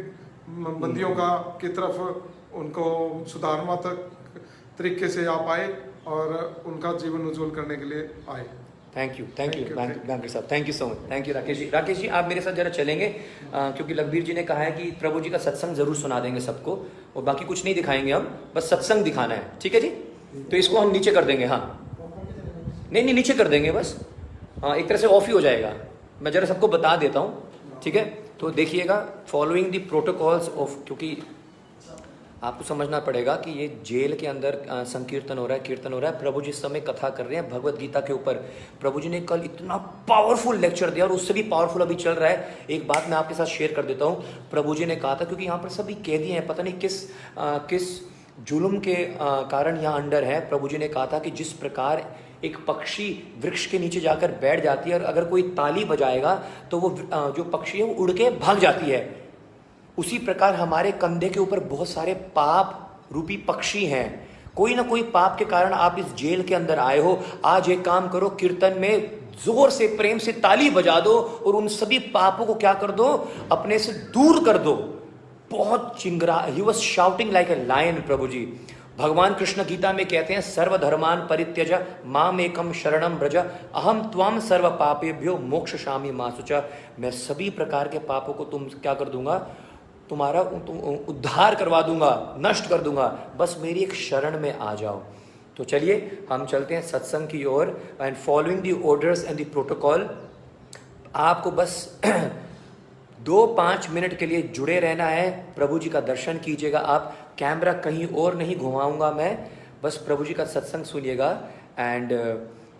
बंदियों का की तरफ उनको सुधारात्मक तरीके से आप आए और उनका जीवन उज्जवल करने के लिए आए। Thank you Bhangar sahab, thank you so much. Thank you Rakesh ji. Rakesh ji आप मेरे साथ जरा चलेंगे क्योंकि लखबीर जी ने कहा है कि प्रभु जी का सत्संग जरूर सुना देंगे सबको, और बाकी कुछ नहीं दिखाएंगे हम, बस सत्संग दिखाना है, ठीक है जी? तो इसको हम नीचे कर देंगे। हाँ नहीं नीचे कर देंगे बस, हाँ एक तरह से ऑफ ही हो जाएगा। मैं जरा सबको बता देता हूँ, ठीक है? तो देखिएगा, फॉलोइंग द प्रोटोकॉल्स ऑफ, क्योंकि आपको समझना पड़ेगा कि ये जेल के अंदर संकीर्तन हो रहा है, कीर्तन हो रहा है। प्रभु जी इस समय कथा कर रहे हैं भगवत गीता के ऊपर। प्रभु जी ने कल इतना पावरफुल लेक्चर दिया और उससे भी पावरफुल अभी चल रहा है। एक बात मैं आपके साथ शेयर कर देता हूँ। प्रभु जी ने कहा था, क्योंकि यहाँ पर सभी कैदी हैं, पता नहीं किस जुल्म के कारण यहाँ अंडर है। प्रभु जी ने कहा था कि जिस प्रकार एक पक्षी वृक्ष के नीचे जाकर बैठ जाती है और अगर कोई ताली बजाएगा तो वो जो पक्षी है वो उड़ के भाग जाती है, उसी प्रकार हमारे कंधे के ऊपर बहुत सारे पाप रूपी पक्षी हैं। कोई ना कोई पाप के कारण आप इस जेल के अंदर आए हो। आज एक काम करो, कीर्तन में जोर से प्रेम से ताली बजा दो और उन सभी पापों को क्या कर दो, अपने से दूर कर दो। बहुत चिंगरा, he was shouting like a lion. प्रभु जी भगवान कृष्ण गीता में कहते हैं, सर्वधर्मान परित्यज माम एकम शरणम व्रज अहम त्वम सर्व पापेभ्यो मोक्षयामि मा शुचा। मैं सभी प्रकार के पापों को तुम क्या कर दूंगा, तुम्हारा उद्धार करवा दूंगा, नष्ट कर दूंगा, बस मेरी एक शरण में आ जाओ। तो चलिए हम चलते हैं सत्संग की ओर। And following the orders and the protocol, आपको बस 2-5 मिनट के लिए जुड़े रहना है। प्रभु जी का दर्शन कीजिएगा आप, कैमरा कहीं और नहीं घुमाऊंगा मैं, बस प्रभु जी का सत्संग सुनिएगा। एंड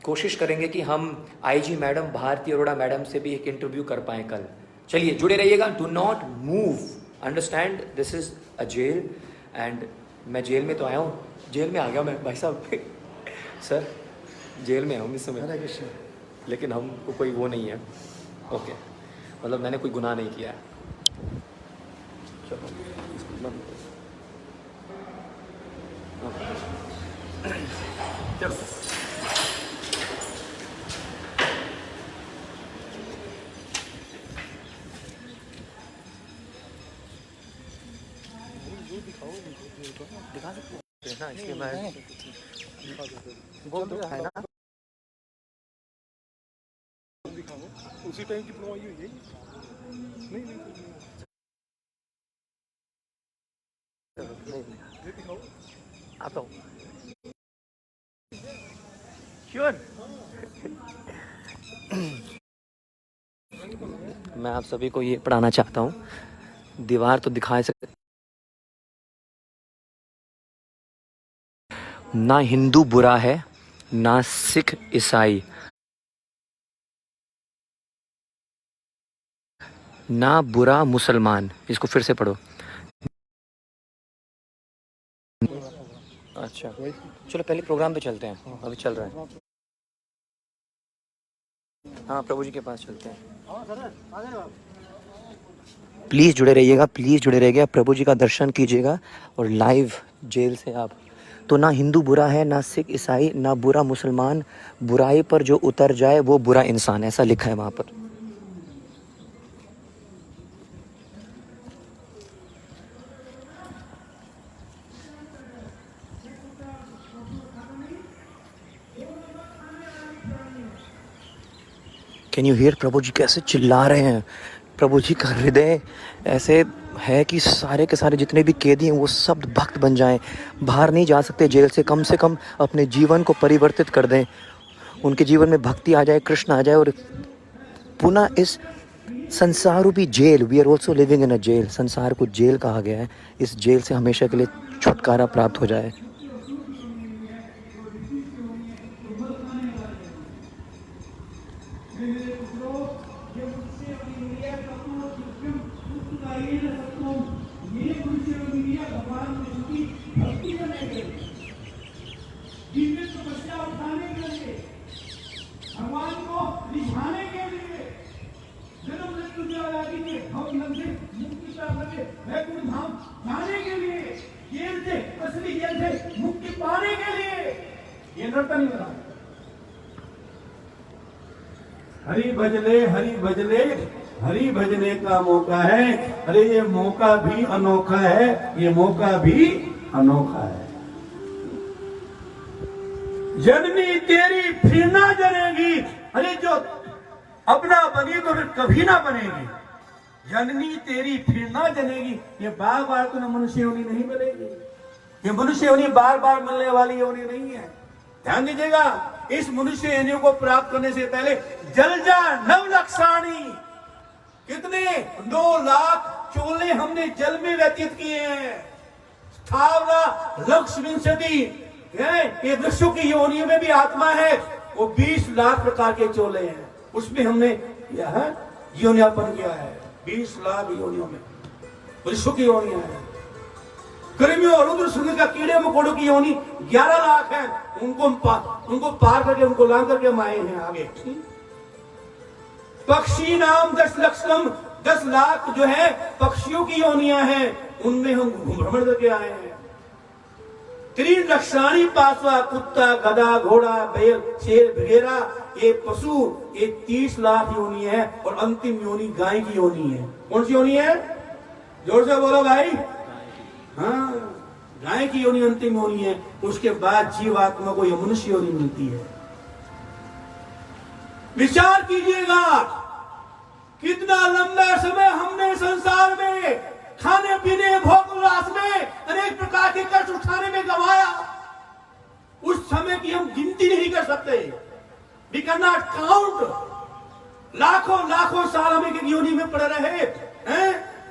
कोशिश करेंगे कि हम IG madam Bharti Arora madam से भी एक इंटरव्यू कर पाएँ कल। चलिए जुड़े रहिएगा, do not move, understand this is a jail. And मैं जेल में तो आया हूँ, जेल में आ गया मैं भाई साहब सर जेल में आऊँ इस समय, लेकिन हमको कोई वो नहीं है, ओके मतलब मैंने कोई गुनाह नहीं किया है। चलो चलो दिखा सकते हैं ना, इसके मैं वो तो है ना, उसी टाइम की प्रो आई हुई है। नहीं आता हूँ श्योर। मैं आप सभी को ये पढ़ाना चाहता हूँ, दीवार तो दिखा सकते, ना हिंदू बुरा है ना सिख ईसाई, ना बुरा मुसलमान। इसको फिर से पढ़ो। अच्छा चलो पहले प्रोग्राम पे चलते हैं, अभी चल रहा है। हाँ प्रभु जी के पास चलते हैं। प्लीज़ जुड़े रहिएगा, प्लीज़ जुड़े रहिएगा, प्रभु जी का दर्शन कीजिएगा। और लाइव जेल से आप तो, ना हिंदू बुरा है ना सिख ईसाई ना बुरा मुसलमान, बुराई पर जो उतर जाए वो बुरा इंसान, ऐसा लिखा है वहाँ पर। कैन यू हियर प्रभु जी कैसे चिल्ला रहे हैं। प्रभु जी का हृदय ऐसे है कि सारे के सारे जितने भी कैदी हैं वो सब भक्त बन जाएं, बाहर नहीं जा सकते जेल से कम अपने जीवन को परिवर्तित कर दें, उनके जीवन में भक्ति आ जाए, कृष्ण आ जाए और पुनः इस संसार रूपी jail, we are also living in a jail, संसार को जेल कहा गया है, इस जेल से हमेशा के लिए छुटकारा प्राप्त हो जाए। भगवान को रिझाने के लिए जन्म मृत्यु की आजादी के भवबंधन से मुक्ति प्राप्त करके वैकुंठ धाम जाने के लिए, जेल से, असली जेल से मुक्ति पाने के लिए ये नृत्य नहीं बना। हरि भजले हरि भजले हरि भजने का मौका है। अरे ये मौका भी अनोखा है, ये मौका भी अनोखा है। जननी तेरी फिर ना जनेगी, अरे जो अपना बनी तो फिर कभी ना बनेगी। जननी तेरी फिर ना जनेगी, ये बार बार तो ना मनुष्य योनि नहीं बनेगी, ये मनुष्य योनि बार बार मिलने वाली योनि नहीं है। ध्यान दीजिएगा, इस मनुष्य योनि को प्राप्त करने से पहले जल जा नव लक्षाणी, कितने 9 लाख चोले हमने जल में व्यतीत किए हैं। स्थावरा लक्ष्य विंशति, ये वृक्षों की योनियों में भी आत्मा है, वो 20 लाख प्रकार के चोले हैं, उसमें हमने योनियापन किया है। 20 लाख योनियों में वृक्षों की योनियां हैं। कृमियों और रुद्र शृंग का कीड़े मकोड़ों की योनि 11 लाख है, उनको पार करके उनको लांग करके माए हैं आगे। पक्षी नाम 10 लक्षम, 10 लाख जो है पक्षियों की योनियां हैं, उनमें हम भ्रमण करके आए हैं। 3 लक्षाणी पासवा, कुत्ता, गधा, घोड़ा, बैल, शेर वगैरह ये पशु, ये 30 लाख योनि है। और अंतिम योनि गाय की योनि है। कौन सी योनि है? जोर से बोलो भाई। हाँ, गाय की योनि अंतिम योनि है। उसके बाद जीवात्मा को यह मनुष्य योनि मिलती है। विचार कीजिएगा, कितना लंबा समय हमने संसार में खाने पीने भोग उल्लास में अनेक प्रकार के कष्ट उठाने में गवाया। उस समय की हम गिनती नहीं कर सकते। We can not count. लाखों साल हम एक योनि में पड़े रहे हैं।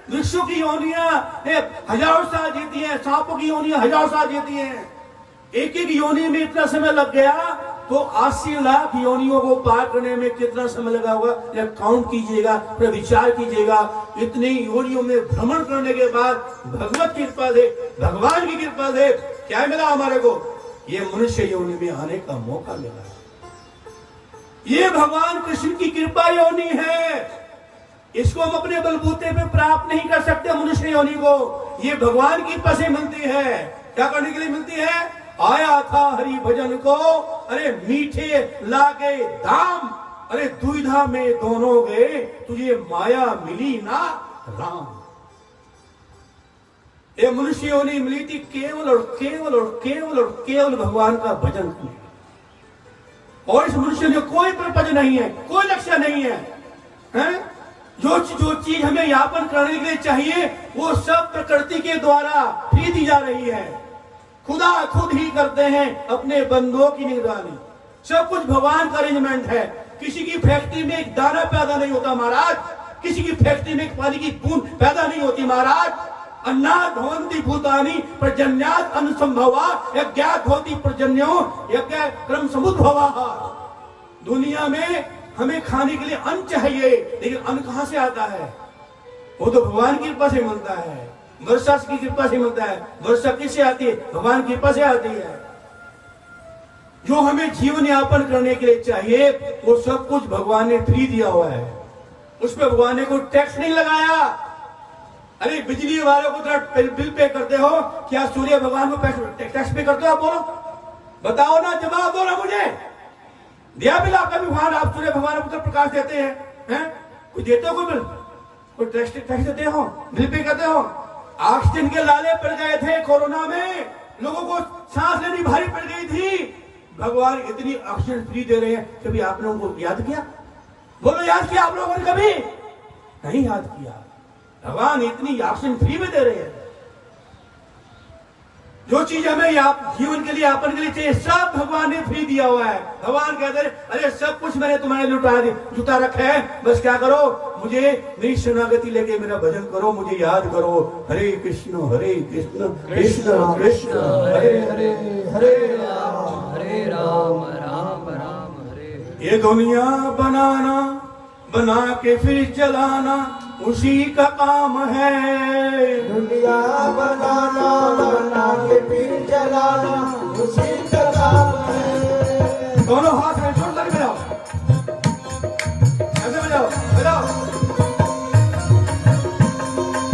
वृक्षों की योनियां हजारों साल जीती हैं, सांपों की योनियां हजारों साल जीती हैं। एक योनि में इतना समय लग गया तो 80 लाख योनियों को पार करने में कितना समय लगा होगा, जब काउंट कीजिएगा, फिर विचार कीजिएगा। इतनी योनियों में भ्रमण करने के बाद भगवत कृपा से, भगवान की कृपा से क्या मिला हमारे को? ये मनुष्य योनि में आने का मौका मिला। ये भगवान कृष्ण की कृपा योनि है। इसको हम अपने बलबूते पे प्राप्त नहीं कर सकते। मनुष्य योनि को ये भगवान की कृपा से मिलती है। क्या करने के लिए मिलती है? आया था हरि भजन को, अरे मीठे लागे धाम, अरे दुविधा में दोनों गए, तुझे माया मिली ना राम। ये मनुष्य योनि मिली थी केवल और केवल और केवल और केवल भगवान का भजन करने। और इस मनुष्य में कोई पर्पज नहीं है, कोई लक्ष्य नहीं है, हैं? जो चीज हमें यापन करने के लिए चाहिए वो सब प्रकृति के द्वारा फ्री दी जा रही है। खुदा खुद ही करते हैं अपने बंदों की निगरानी। सब कुछ भगवान का अरेंजमेंट है। किसी की फैक्ट्री में एक दाना पैदा नहीं होता महाराज, किसी की फैक्ट्री में एक पानी की बूंद पैदा नहीं होती महाराज। अन्नात् भवन्ति भूतानि पर्जन्यात् अनुसंभवा, यज्ञात् भवति पर्जन्यो यज्ञ क्रम समुद्भवा। दुनिया में हमें खाने के लिए अन्न चाहिए, लेकिन अन्न कहां से आता है? वो तो भगवान की कृपा से मिलता है। वर्षा की कृपा से मिलता है। वर्षा किससे आती है? भगवान की कृपा से आती है। जो हमें जीवन यापन करने के लिए चाहिए वो सब कुछ भगवान ने फ्री दिया हुआ है। उस पर भगवान ने कोई टैक्स नहीं लगाया। अरे बिजली वालों को तो बिल पे करते हो, क्या सूर्य भगवान को टैक्स पे करते हो? आप बोलो, बताओ ना, जवाब दो ना मुझे। दिया बिल आपका भी भगवान, आप सूर्य भगवान को तो प्रकाश देते हैं, कोई देते हो? कोई बिल, कोई टैक्स देते हो, बिल पे करते हो? ऑक्सीजन के लाले पड़ गए थे कोरोना में, लोगों को सांस लेनी भारी पड़ गई थी। भगवान इतनी ऑक्सीजन फ्री दे रहे हैं, कभी आपने उनको याद किया? बोलो, याद किया आप लोगों ने? कभी नहीं याद किया। भगवान इतनी ऑक्सीजन फ्री में दे रहे हैं। जो चीज हमें आप जीवन के लिए यापन के लिए चाहिए सब भगवान ने फ्री दिया हुआ है। भगवान कहते हैं अरे सब कुछ मैंने तुम्हारे जुटा रखा है, बस क्या करो, मुझे मेरी शरणागति लेके मेरा भजन करो, मुझे याद करो। हरे कृष्ण कृष्ण कृष्ण हरे हरे, हरे राम राम राम हरे। ये दुनिया बनाना बना के फिर चलाना उसी का काम है। दुनिया बनाना बना के फिर चलाना उसी का काम है। दोनों हाथ में जोड़ कर बजाओ, ऐसे बजाओ बजाओ।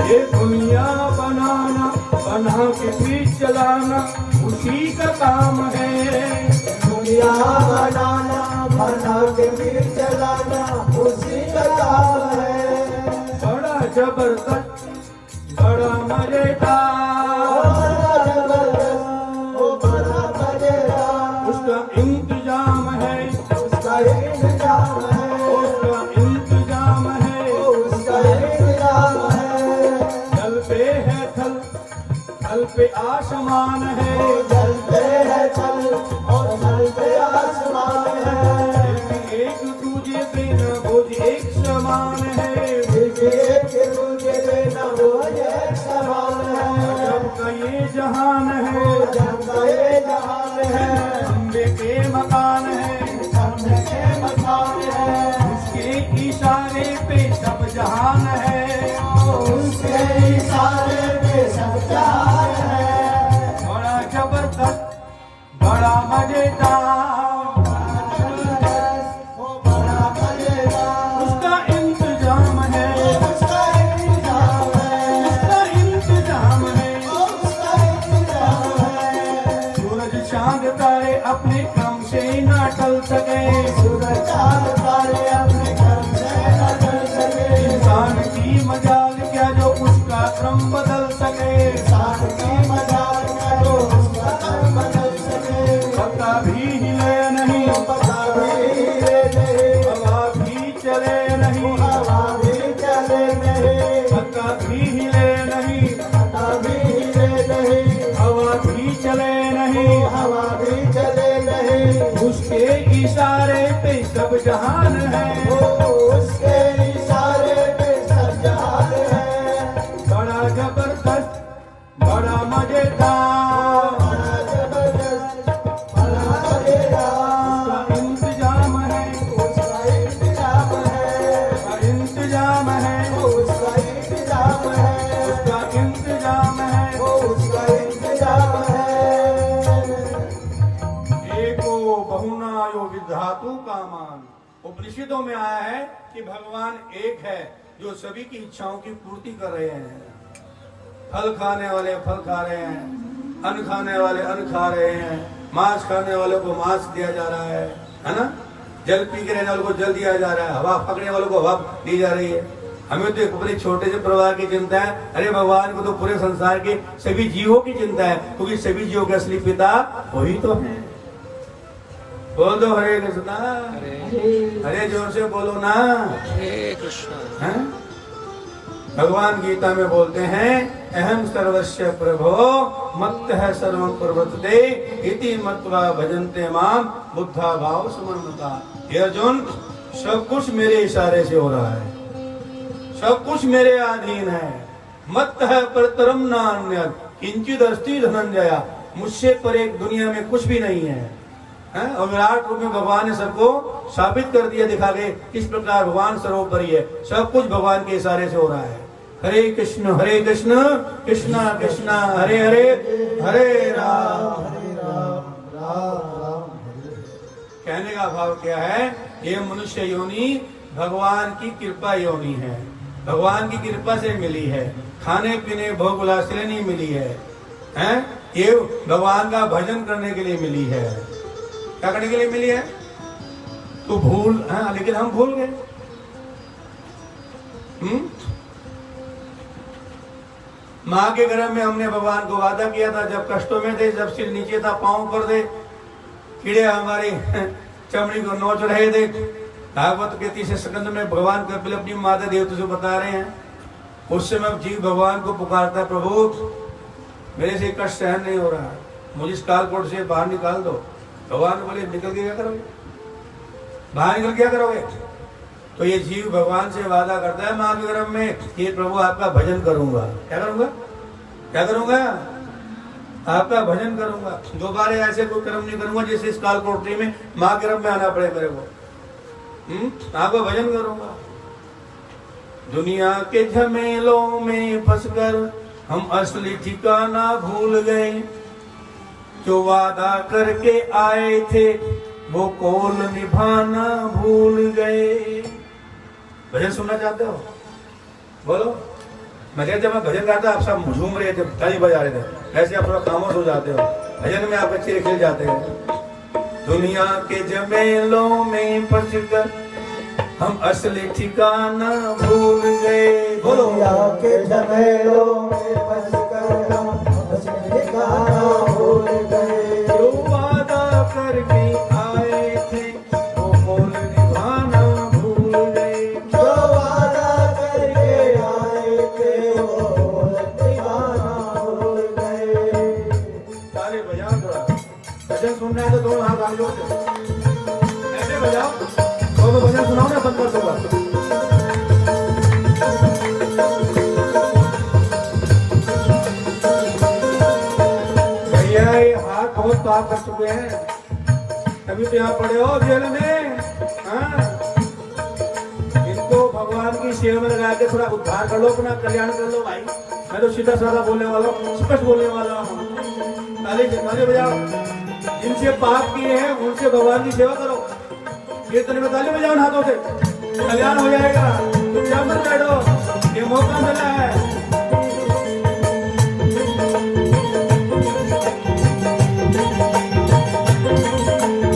ये दुनिया बनाना बना के फिर चलाना उसी का काम है। दुनिया बनाना बना के फिर चलाना उसी का काम है। बड़ा जबरदस्त बड़ा मजेदार बड़ा मजेदार उसका इंतजाम है, उसका इंतजाम है, उसका इंतजाम है, उसका इंतजाम है। जल पे है थल, थल पे आसमान है। जल पे है जल और जल पे आसमान है। एक दूजे पे न बोझ एक समान है। एक दूजे पे न बोझ एक समान है। जब का ये जहान है, जब का ये जहान है, खंबे के मकान है, खंबे के मकान है। उसके इशारे पे सब जहान है, उसके इशारे पे सब जहान है। बड़ा जबरदस्त बड़ा मजेदार बड़ा मजेदार उसका इंतजाम है, उसका इंतजाम है, उसका इंतजाम है। उसका इंतजाम है। सूरज चांद तारे अपने क्रम से न टल सके, सूरज चांद तारे अपने घर से न चल सके। इंसान की मजाल क्या जो उसका क्रम बदल सके। इंसान की मजाल का जो उसका कर्म बदल सके। पत्ता भी हिले नहीं, पता भी नहीं, हवा भी चले नहीं, हवा भी चले नहीं, पत्ता भी हिले नहीं, पता भी हिले नहीं, हवा भी चले नहीं। हवा भी चले नहीं। उसके इशारे पे सब जहान है, उसके इशारे पे सब जहान है। बड़ा जबरदस्त बड़ा मजेदार बड़ा जबरदस्त बड़ा मजेदार उसका इंतजाम है, उसका इंतजाम है, उसका इंतजाम है, उसका इंतजाम है, उसका इंतजाम है। उसका इंतजाम है। एको बहुना यो विधातु कामान। उपनिषदों में आया है कि भगवान एक है जो सभी की इच्छाओं की पूर्ति कर रहे हैं। फल खाने वाले फल खा रहे हैं, अन्न खाने वाले अन्न खा रहे हैं, मांस खाने वालों को मांस दिया जा रहा है ना। जल पी के रहने वालों को जल दिया जा रहा है, हवा पकड़ने वालों को हवा दी जा रही है। हमें तो एक बड़े छोटे से परिवार की चिंता है, अरे भगवान को तो पूरे संसार के सभी जीवों की चिंता है, क्योंकि सभी जीवों के असली पिता वही तो है। बोल दो हरे कृष्णा, हरे जोर से बोलो ना, हरे कृष्ण। हैं? भगवान गीता में बोलते हैं अहम सर्वस्य प्रभो मत्त है सर्वं प्रवर्तते इति मत्वा भजन्ते माम बुद्धा भाव समन्विता। हे अर्जुन, सब कुछ मेरे इशारे से हो रहा है, सब कुछ मेरे अधीन है। मत्त है परतरम नान्यत् किंचित अस्ति धनंजय। मुझसे पर एक दुनिया में कुछ भी नहीं है, हैं? और विराट रूप में भगवान ने सबको साबित कर दिया, दिखा गए किस प्रकार भगवान सर्वोपरि है। सब कुछ भगवान के इशारे से हो रहा है। हरे कृष्ण कृष्णा कृष्णा हरे हरे, हरे राम राम राम। कहने का भाव क्या है, ये मनुष्य योनि भगवान की कृपा योनि है, भगवान की कृपा से मिली है, खाने पीने भोग विलास से नहीं मिली है, हैं? ये भगवान का भजन करने के लिए मिली है। क्या करने के लिए मिली है? तो भूल, हाँ, लेकिन हम भूल गए। माँ के गर्भ में हमने भगवान को वादा किया था, जब कष्टों में थे, जब सिर नीचे था, पांव पर थे, कीड़े हमारी चमड़ी को नोच रहे थे। भागवत के 30 स्कंद में भगवान कपिल अपनी माता देवता से बता रहे हैं, उस समय जीव भगवान को पुकारता है, प्रभु मेरे से कष्ट सहन नहीं हो रहा है, मुझे इस कालकोट से बाहर निकाल दो। भगवान बोले निकल के क्या करोगे, बाहर निकल क्या करोगे? तो ये जीव भगवान से वादा करता है माँ के गर्भ में, ये प्रभु आपका भजन करूंगा। क्या करूंगा? क्या करूंगा? आपका भजन करूंगा, दोबारा ऐसे कोई कर्म नहीं करूंगा जैसे इस कालकोटरी में माँ के गर्भ में आना पड़े मेरे को। आपका भजन करूंगा। दुनिया के झमेलों में फंसकर हम असली ठिकाना भूल गए, जो वादा करके आए थे वो कौल निभाना भूल गए। भजन सुनना चाहते हो? बोलो। मैं कहते जब मैं भजन गाता आप सब झूम रहे थे, ताली बजा रहे थे, ऐसे आप थोड़ा खामोश हो जाते हो, भजन में आप अच्छे खिल जाते हैं। दुनिया के झमेलों में फंसकर हम असली ठिकाना भूल गए। बोलो। दुनिया के झमेलों में फंसकर हम असली ठिकाना भूल गए, जो वादा करके आए थे वो कौल निभाना भूल गए। जो वादा करके आए थे वो निभाना भूल गए। ताली बजाओ थोड़ा, भजन सुनना है तो दोनों हाथ आगे जोड़ ऐसे बजाओ, दोनों भजन सुनाओ ना, बंद कर दूंगा। भैया ये हाथ बहुत पाप कर चुके हैं, तभी तो यहाँ पड़े हो जेल में। हाँ, इनको भगवान की सेवा में लगा के थोड़ा उद्धार कर लो, अपना कल्याण कर लो भाई। मैं तो सीधा साधा बोलने वाला हूँ, स्पष्ट बोलने वाला हूँ। ताली बजाओ। जिनसे पाप किए हैं उनसे भगवान की सेवा करो, कीर्तन में ताली बजाओ हाथों से, कल्याण हो जाएगा। चुपचाप मत बैठो, ये मौका मिला है।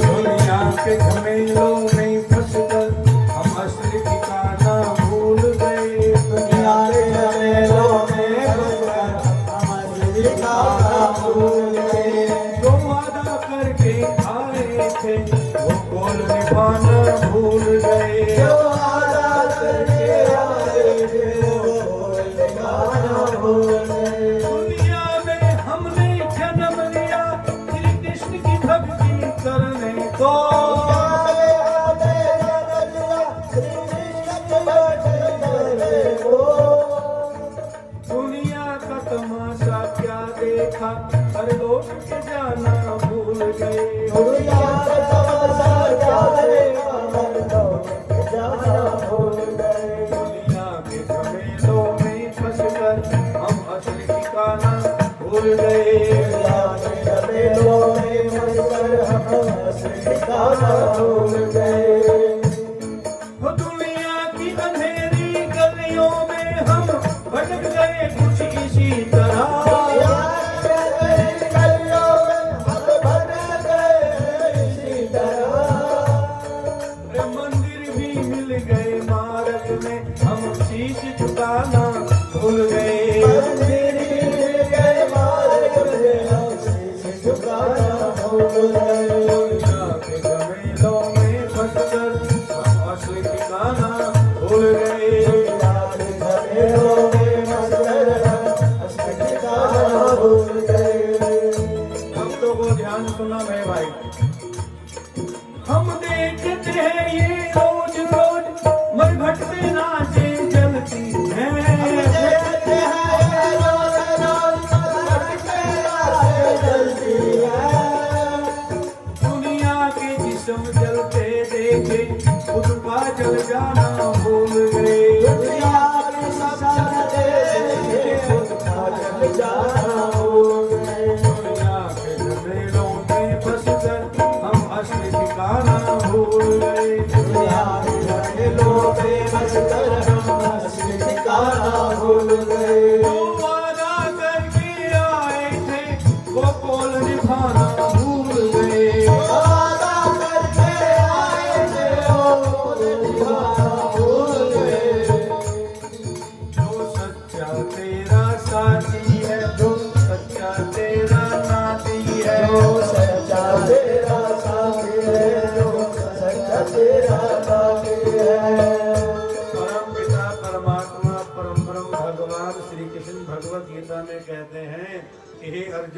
दुनिया के झमेलों में फंसकर हम असली ठिकाना भूल गए। दुनिया के झमेलों में फंसकर हम असली ठिकाना भूल गए, जो वादा करके आए थे वो कौल निभाना भूल गए। जो वादा करके आए थे वो निभाना भूल गए। दुनिया में हमने जन्म लिया श्री कृष्ण की भक्ति करने को, दुनिया का तमाशा क्या देखा, हर लोग के जाना भूल गए। दुनिया का तमाशा क्या देखा, हर लोग जाना भूल गए। दुनिया के झमेलों में फंसकर हम असली ठिकाना भूल गए। दुनिया के झमेलों में फंसकर हम असली ठिकाना भूल गए। वो दुनिया की अंधेरी गलियों में हम भटक गए कुछ इसी तरह। मंदिर भी मिल गए मार्ग में, हम शीश झुकाना भूल गए। मंदिर मिल गए मार्ग में, हम शीश झुकाना भूल गए। दुनिया के झमेलों में फंसकर हम असली ठिकाना भूल गए। दुनिया के झमेलों में फंसकर हम असली ठिकाना भूल गए। भक्तों को ध्यान सुना मेरे भाई, हम देखते हैं ये रोज रोज मरघट पे नाचे चलती हैं। देखते हैं रोज रोज मरघट पे नाचे चलती है। दुनिया के जिस्म जलते देखे खुद का जल जाना भूल गए। दुनिया के सब देखे खुद का जल जाना भूल गए। दुनिया के झमेलों में फंसकर हम असली ठिकाना भूल गए। दुनिया के झमेलों में फंसकर हम असली ठिकाना भूल गए। जो वादा करके आए थे वो कौल निभाना भूल गए। वादा करके आए थे वो निभाना भूल गए। जो सच्चा तेरा साथी है, जो सच्चा तेरा नाती है, जो सच्चा तेरा साथी है, जो सच्चा तेरा साथी है। परम पिता परमात्मा परम ब्रह्म भगवान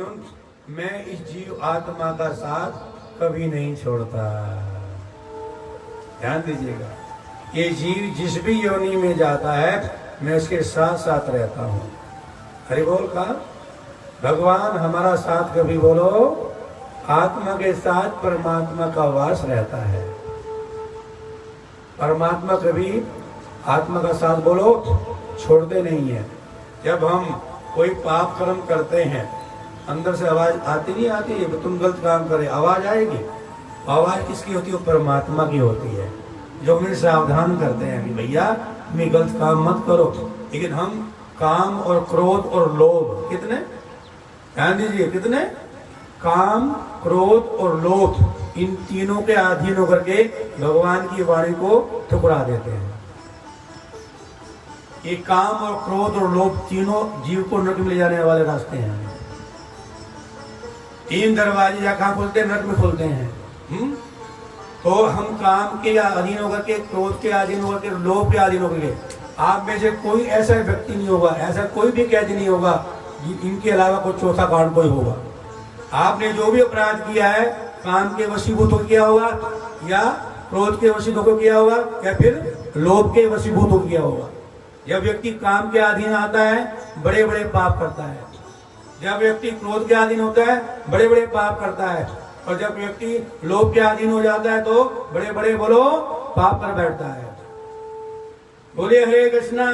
अर्जुन, मैं इस जीव आत्मा का साथ कभी नहीं छोड़ता। ध्यान दीजिएगा, ये जीव जिस भी योनि में जाता है मैं उसके साथ साथ रहता हूँ। हरि बोल का भगवान हमारा साथ कभी बोलो, आत्मा के साथ परमात्मा का वास रहता है। परमात्मा कभी आत्मा का साथ बोलो छोड़ते नहीं है। जब हम कोई पाप कर्म करते हैं, अंदर से आवाज आती नहीं आती है, तुम गलत काम करे, आवाज आएगी। आवाज किसकी होती है? वो परमात्मा की होती है, जो हमें सावधान करते हैं कि भैया तुम गलत काम मत करो। लेकिन हम काम और क्रोध और लोभ, कितने, ध्यान दीजिए, कितने, काम, क्रोध और लोभ, इन तीनों के अधीन होकर के भगवान की वाणी को ठुकरा देते हैं। ये काम और क्रोध और लोभ तीनों जीव को नरक में ले जाने वाले रास्ते हैं। तीन दरवाजे या कहाँ खुलते हैं? नरक में खुलते हैं। तो हम काम के अधीन होकर के, क्रोध के अधीन होकर के, लोभ के अधीन होकर के, आप में से कोई ऐसा व्यक्ति नहीं होगा, ऐसा कोई भी कैदी नहीं होगा इनके अलावा कोई चौथा कांड कोई होगा। आपने जो भी अपराध किया है, काम के वशीभूत होकर किया होगा, या क्रोध के वशीभूत होकर किया होगा, या फिर लोभ के वशीभूत होकर किया होगा। जब व्यक्ति काम के अधीन आता है, बड़े बड़े पाप करता है। जब व्यक्ति क्रोध के अधीन होता है, बड़े बड़े पाप करता है। और जब व्यक्ति लोभ के अधीन हो जाता है तो बड़े बड़े बोलो पाप कर बैठता है। बोले हरे कृष्णा।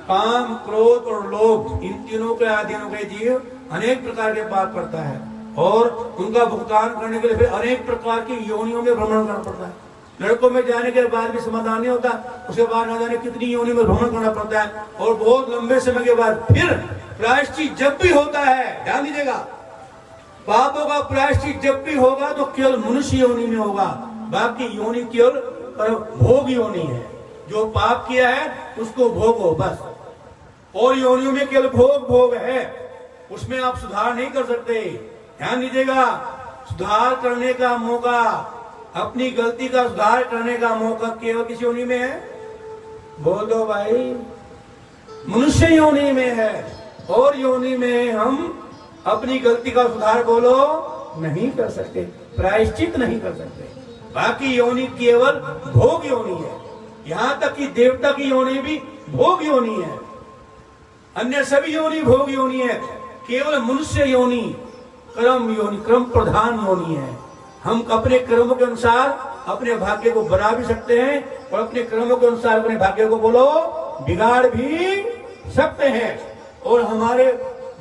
काम, क्रोध और लोभ, इन तीनों के अधीन होकर जीव अनेक प्रकार के पाप करता है, और उनका भुगतान करने के लिए फिर अनेक प्रकार की योनियों में भ्रमण करना पड़ता है। लड़कों में जाने के बाद भी समाधान नहीं होता, उसके बाद न जाने कितनी योनि में भ्रमण करना पड़ता है, और बहुत लंबे समय के बाद फिर प्रायश्चित जब भी होता है, ध्यान दीजिएगा, पापों का प्रायश्चित जब भी होगा तो केवल मनुष्य योनि में होगा। बाकी योनि केवल भोग योनि है। जो पाप किया है उसको भोगो बस। और योनियों में केवल भोग है, उसमें आप सुधार नहीं कर सकते। ध्यान दीजिएगा, सुधार करने का मौका, अपनी गलती का सुधार करने का मौका केवल किस योनि में है? बोल दो भाई, मनुष्य योनि में है। और योनि में हम अपनी गलती का सुधार बोलो नहीं कर सकते, प्रायश्चित नहीं कर सकते। बाकी योनि केवल भोग योनि है। यहाँ तक कि देवता की योनि भी भोग योनि है, अन्य सभी योनि भोग योनि है। केवल मनुष्य योनि कर्म योनि, क्रम प्रधान योनि है। हम अपने कर्मों के अनुसार अपने भाग्य को बना भी सकते हैं, और अपने कर्मों के अनुसार अपने भाग्य को बोलो बिगाड़ भी सकते हैं। और हमारे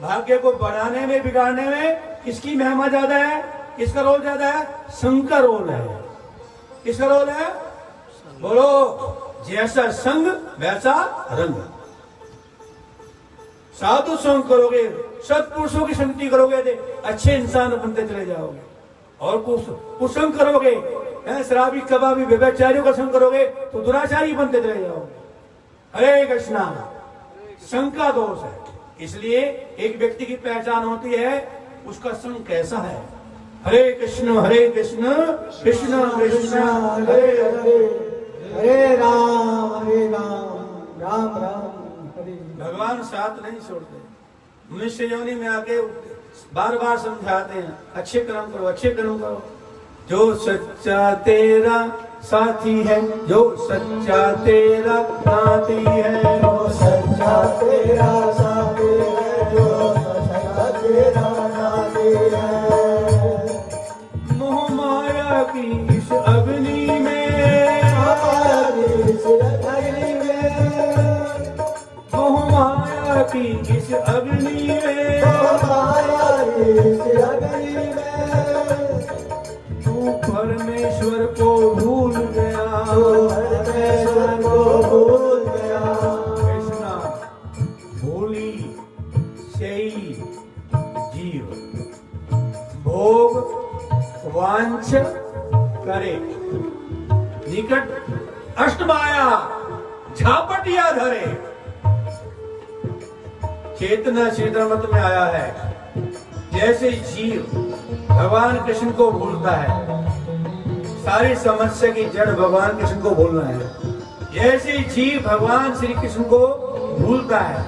भाग्य को बनाने में, बिगाड़ने में किसकी महिमा ज्यादा है? किसका रोल ज्यादा है? संघ का रोल है। किसका रोल है? बोलो, जैसा संग वैसा रंग। साधु संग करोगे, सत्पुरुषों की संगति करोगे तो अच्छे इंसान बनते चले जाओगे। और कुसंग करोगे, शराबी कबाबी व्यभिचारियों का संग करोगे तो दुराचारी बनते चले जाओगे। हरे कृष्णा। संग का दोष है, इसलिए एक व्यक्ति की पहचान होती है उसका संग कैसा है। हरे कृष्ण कृष्ण कृष्ण हरे हरे, हरे राम राम राम हरे। भगवान साथ नहीं छोड़ते। मनुष्य योनि में आके बार बार समझाते हैं, अच्छे कर्म करो, अच्छे कर्म करो। जो सच्चा तेरा साथी है, जो सच्चा तेरा नाती है, जो सच्चा तेरा साथी है, जो सच्चा तेरा नाती है। मोह माया की इस अग्नि में, हमारी इस अग्नि में, मोह माया की इस अग्नि में, हमारी इस अग्नि में, तू परमेश्वर को भूल गया, तो परमेश्वर को भूल गया। कृष्णा भोली सही जीव भोग वांछ करे, निकट अष्टमाया झापटिया धरे। चेतना चेतनमत में आया है, जैसे जीव भगवान कृष्ण को भूलता है, सारी समस्या की जड़ भगवान कृष्ण को भूलना है। जैसे जीव भगवान श्री कृष्ण को भूलता है,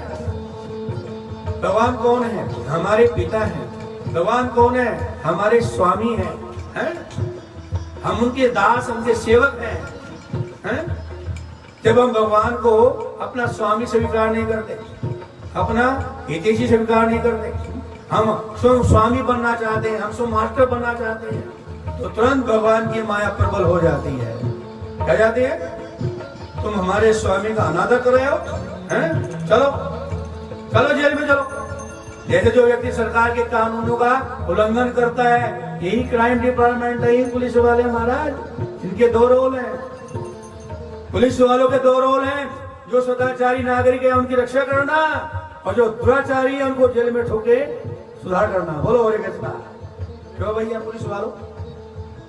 भगवान कौन है? हमारे पिता हैं। भगवान कौन है? हमारे स्वामी हैं। हम उनके दास, उनके सेवक हैं। जब हम भगवान को अपना स्वामी स्वीकार नहीं करते, अपना हितैषी स्वीकार नहीं करते, हम स्वयं स्वामी बनना चाहते हैं, हम स्वयं मास्टर बनना चाहते हैं, तो तुरंत भगवान की माया प्रबल हो जाती है। क्या जाती है? तुम हमारे स्वामी का अनादर कर रहे हो, हैं? चलो चलो जेल में चलो। जैसे जो व्यक्ति सरकार के कानूनों का उल्लंघन करता है, यही क्राइम डिपार्टमेंट है, यही पुलिस वाले महाराज, इनके दो रोल हैं। पुलिस वालों के दो रोल हैं, जो सदाचारी नागरिक है उनकी रक्षा करना, और जो दुराचारी है उनको जेल में ठोके सुधार करना। बोलो हरे कृष्णा। क्यों भैया पुलिस वालों,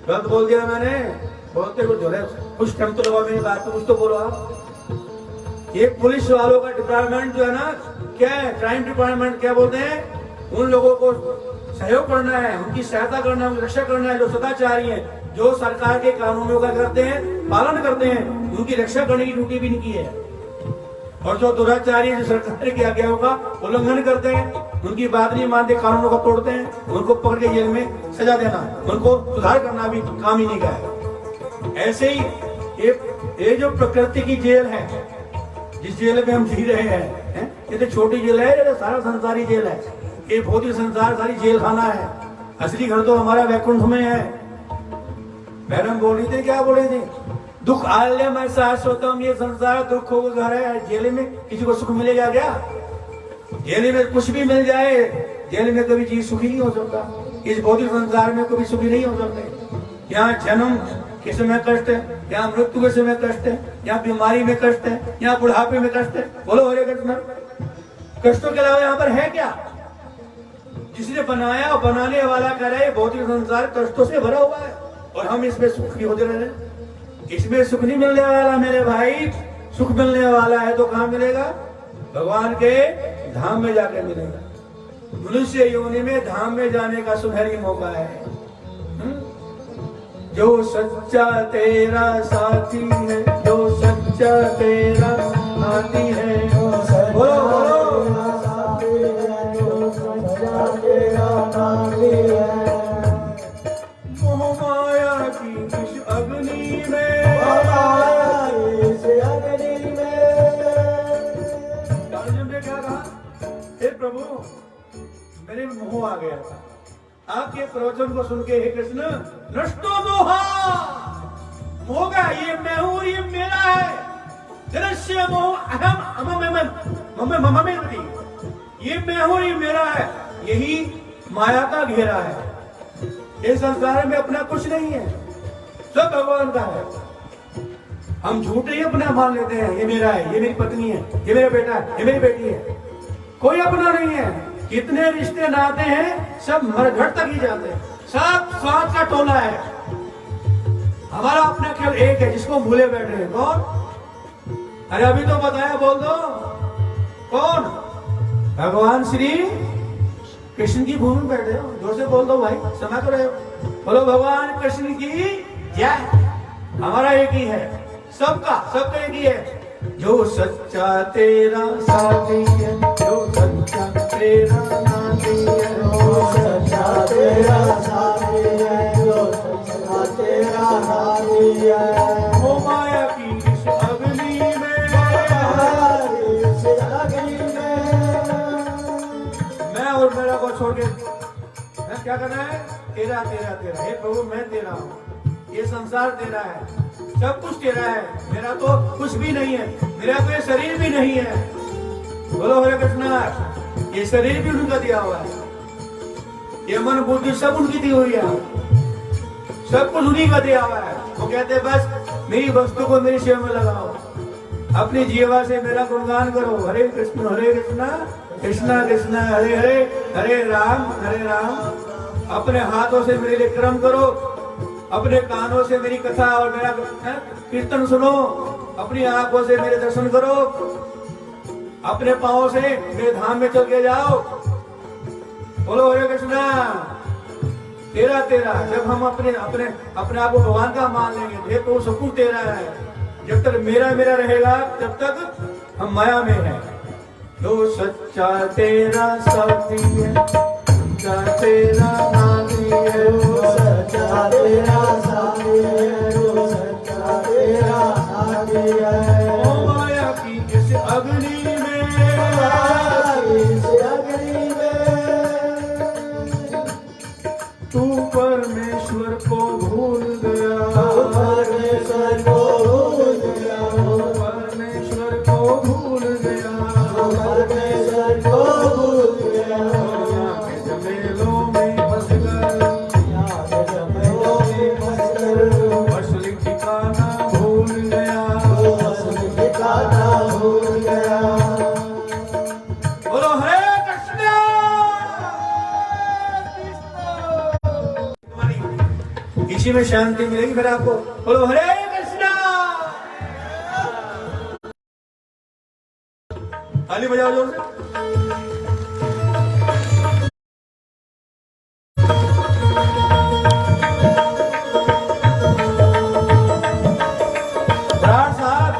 गलत बोल दिया मैंने? बोलते कुछ हो रहे, कुछ टाइम तो लगा मेरी बात, तो कुछ तो बोलो आप। ये पुलिस वालों का डिपार्टमेंट जो है ना, क्या है? क्राइम डिपार्टमेंट क्या बोलते हैं? उन लोगों को सहयोग करना है, उनकी सहायता करना है, उनकी रक्षा करना है, जो सदाचारी है, जो सरकार के कानूनों का करते हैं, पालन करते हैं, उनकी रक्षा करने की ड्यूटी भी इनकी है। और जो दुराचारी, जो सरकार की आज्ञाओं का उल्लंघन करते हैं, उनकी बात नहीं मानते, कानूनों को तोड़ते हैं, उनको पकड़ के जेल में सजा देना, उनको सुधार करना भी काम ही नहीं का है। ऐसे ही ये जो प्रकृति की जेल है, जिस जेल में हम जी रहे हैं, ये तो छोटी जेल है, ये सारा संसारी जेल है, ये भौतिक संसार सारी जेल खाना है। असली घर तो हमारा वैकुंठ में है। मैडम बोल रही थी, क्या बोल रही थी? दुख आल्य मैं शाश्वतम, ये संसार दुखों का घर है। जेल में किसी को सुख मिलेगा क्या? जेल में कुछ भी मिल जाए, जेल में कभी चीज सुखी नहीं हो सकता। इस भौतिक संसार में कभी सुखी नहीं हो सकते। यहाँ जन्म के समय कष्ट है, यहाँ मृत्यु के समय कष्ट है, यहाँ बीमारी में कष्ट है, यहाँ बुढ़ापे में कष्ट है। बोलो हरे कृष्ण। कष्टों के अलावा यहाँ पर है क्या? जिसने बनाया और बनाने वाला कह रहा है भौतिक संसार कष्टों से भरा हुआ है, और हम इसमें सुखी होते रह रहे हैं। इसमें सुख नहीं मिलने वाला मेरे भाई। सुख मिलने वाला है तो कहाँ मिलेगा? भगवान के धाम में जाकर मिलेगा। मनुष्य योनि में धाम में जाने का सुनहरी मौका है। जो सच्चा तेरा साथी है, जो सच्चा तेरा साथी है, बोलो बोलो, साथी है, जो सच्चा तेरा साथी है। मोह माया की इस अग्नि में, इस अग्नि में। अर्जुन ने क्या कहा? हे प्रभु, मेरे में मोह आ गया था, आपके प्रवचन को सुन के हे कृष्ण, नष्टो मोहा, मोह का ये मैं हूं, ये मेरा है। दृश्य मोह अहम ये मैं हूं, ये मेरा है, यही माया का घेरा है। इस संसार में अपना कुछ नहीं है, सब भगवान का है। हम झूठे ही अपना मान लेते हैं, ये मेरा है, ये मेरी पत्नी है, ये मेरा बेटा है, ये मेरी बेटी है। कोई अपना नहीं है। कितने रिश्ते नाते हैं, सब मरघट तक ही जाते हैं, सब स्वार्थ का टोला है। हमारा अपना केवल एक है, जिसको भूले बैठे हैं। कौन? अरे अभी तो बताया, बोल दो कौन? भगवान श्री कृष्ण की भूमि में बैठे हो, जोर से बोल दो भाई, समय तो रहे हो। बोलो भगवान कृष्ण की जय। हमारा एक ही है, सबका एक ही है। जो सच्चा तेरा साथी है, जो सच्चा तेरा साथी है, जो सच्चा तेरा साथी है, जो सच्चा तेरा साथी है। वो माया की इस अग्नि में, इस अग्नि में। मैं और मेरा को छोड़ के मैं क्या करना है? तेरा तेरा तेरा। हे प्रभु, मैं तेरा हूँ, ये संसार तेरा है, सब कुछ तेरा है, मेरा तो कुछ भी नहीं है, मेरा तो ये शरीर भी नहीं है। बोलो हरे कृष्ण। ये शरीर भी उनका दिया हुआ है, ये मन बुद्धि सब उनकी दी हुई है, सब कुछ उन्हीं का दिया हुआ है। वो कहते हैं बस मेरी वस्तु को मेरी सेवा में लगाओ, अपनी जीवा से मेरा गुणगान करो। हरे कृष्ण कृष्णा कृष्णा हरे हरे, हरे राम। अपने हाथों से मेरे लिए कर्म करो, अपने कानों से मेरी कथा और मेरा कीर्तन सुनो, अपनी आंखों से मेरे दर्शन करो, अपने पांवों से मेरे धाम में चल के जाओ। बोलो हरे कृष्णा। तेरा तेरा। जब हम अपने आप को भगवान का मान लेंगे, तो सब कुछ तेरा है। जब तक मेरा रहेगा, तब तक हम माया में हैं। जो सच्चा तेरा साथी है, सच्चा तेरा नाती है, सच्चा तेरा साथी है, वो सच्चा तेरा साथी है। ओ माया की इस अग्नि में, इस अग्नि में तू परमेश्वर को भूल गया, परमेश्वर को भूल गया, परमेश्वर को भूल गया, परमेश्वर को भूल गया। दुनिया के झमेलों में फंसकर, यहाँ के झमेलों में फंसकर असली ठिकाना भूल गया। वो असली ठिकाना भूल गया। बोलो हरे कृष्णा। इसी में शांति मिलेगी फिर आपको। बोलो हरे कृष्णा। ताली बजाओ जोर से। बराड़ साहब,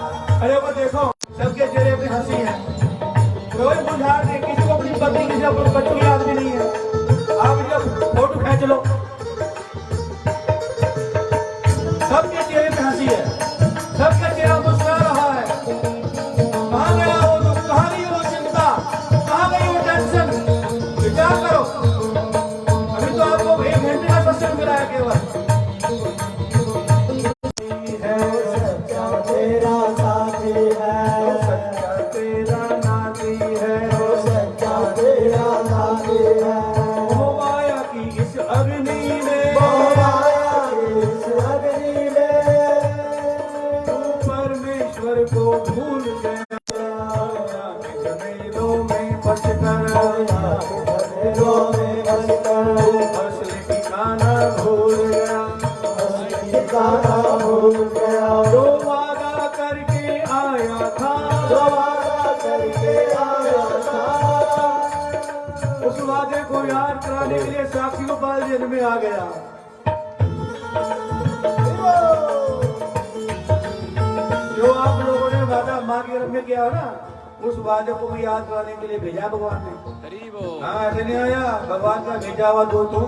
अरे वो देखो सबके चेहरे पे हंसी है, कोई बुझार नहीं, किसी को अपनी पत्नी, किसी को अपने बच्चों की याद भी नहीं है। आप जब फोटो खींच लो, सबके चेहरे पे हंसी है, सबका चेहरा मुस्कुरा रहा है। कहाँ गया वो दुख, कहाँ गई वो चिंता, कहाँ गई वो टेंशन? विचार करो। अभी तो आपको 1 घंटे का सत्संग मिला है केवल। सच्चा तेरा साथी है, सच्चा तेरा नाती है, सच्चा तेरा साथी है। ओ माया की इस अग्नि में, माया इस अग्नि में तू परमेश्वर को भूल गया, झमेलों में फंसकर, झमेलों में फंसकर असली ठिकाना भूल गया। असली ठिकाना भूल गया। जो वादा करके आया था, जो वादा करके आया था, उस वादे को याद कराने के लिए साक्षी गोपाल जेल में आ गया। जो आप लोगों ने वादा माँ के रंग में किया हो ना, उस वादे को भी याद कराने के लिए भेजा भगवान ने। हाँ, ऐसे नहीं आया, भगवान का भेजा हुआ दोस्त हूँ।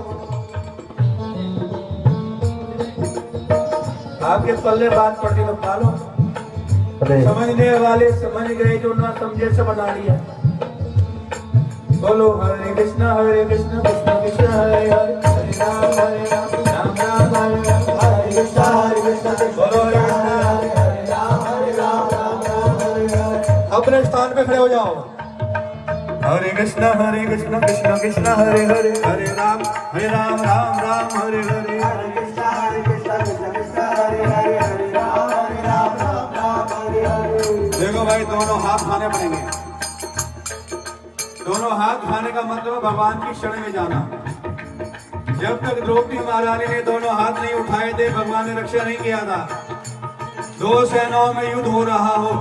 आपके पल्ले बात पड़ती तो खा लो। समझने वाले समझ गए, जो ना समझे से बना लिया। बोलो हरे कृष्णा कृष्ण कृष्ण हरे हरे, हरे राम राम राम हरे राम। हरे कृष्णा बोलो हरे कृष्णा। हरे राम राम हरे हरे। अपने स्थान पे खड़े हो जाओ। हरे कृष्णा कृष्ण कृष्ण हरे हरे, हरे राम राम राम हरे हरे। हरे कृष्णा कृष्ण कृष्ण हरे हरे, हरे राम राम हरे हरे। देखो भाई, दोनों हाथ खाने पड़ेंगे। दोनों हाथ खाने का मतलब भगवान की शरण में जाना। जब तक द्रौपदी महारानी ने दोनों हाथ नहीं उठाए थे, भगवान ने रक्षा नहीं किया था। 2 सेनाओं में युद्ध हो रहा हो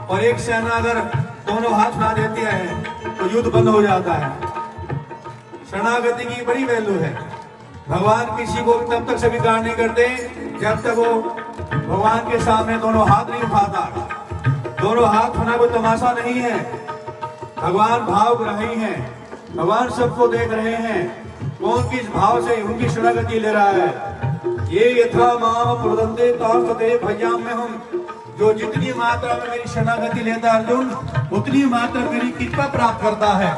और एक सेना अगर दोनों हाथ उठा देती है तो युद्ध बंद हो जाता है। शरणागति की बड़ी वैल्यू है। भगवान किसी को तब तक स्वीकार नहीं करते जब तक वो भगवान के सामने दोनों हाथ नहीं उठाता। दोनों हाथ उठाना कोई तमाशा नहीं है। भगवान भावग्राही हैं, भगवान सबको देख रहे हैं। कौन किस भाव से उनकी शरणागति ले रहा है। ये यथा माम प्रदन्ते तास्तते भज्याम में हम, जो जितनी मात्रा में मेरी शरणागति लेता है अर्जुन, उतनी मात्रा मेरी कृपा प्राप्त करता है।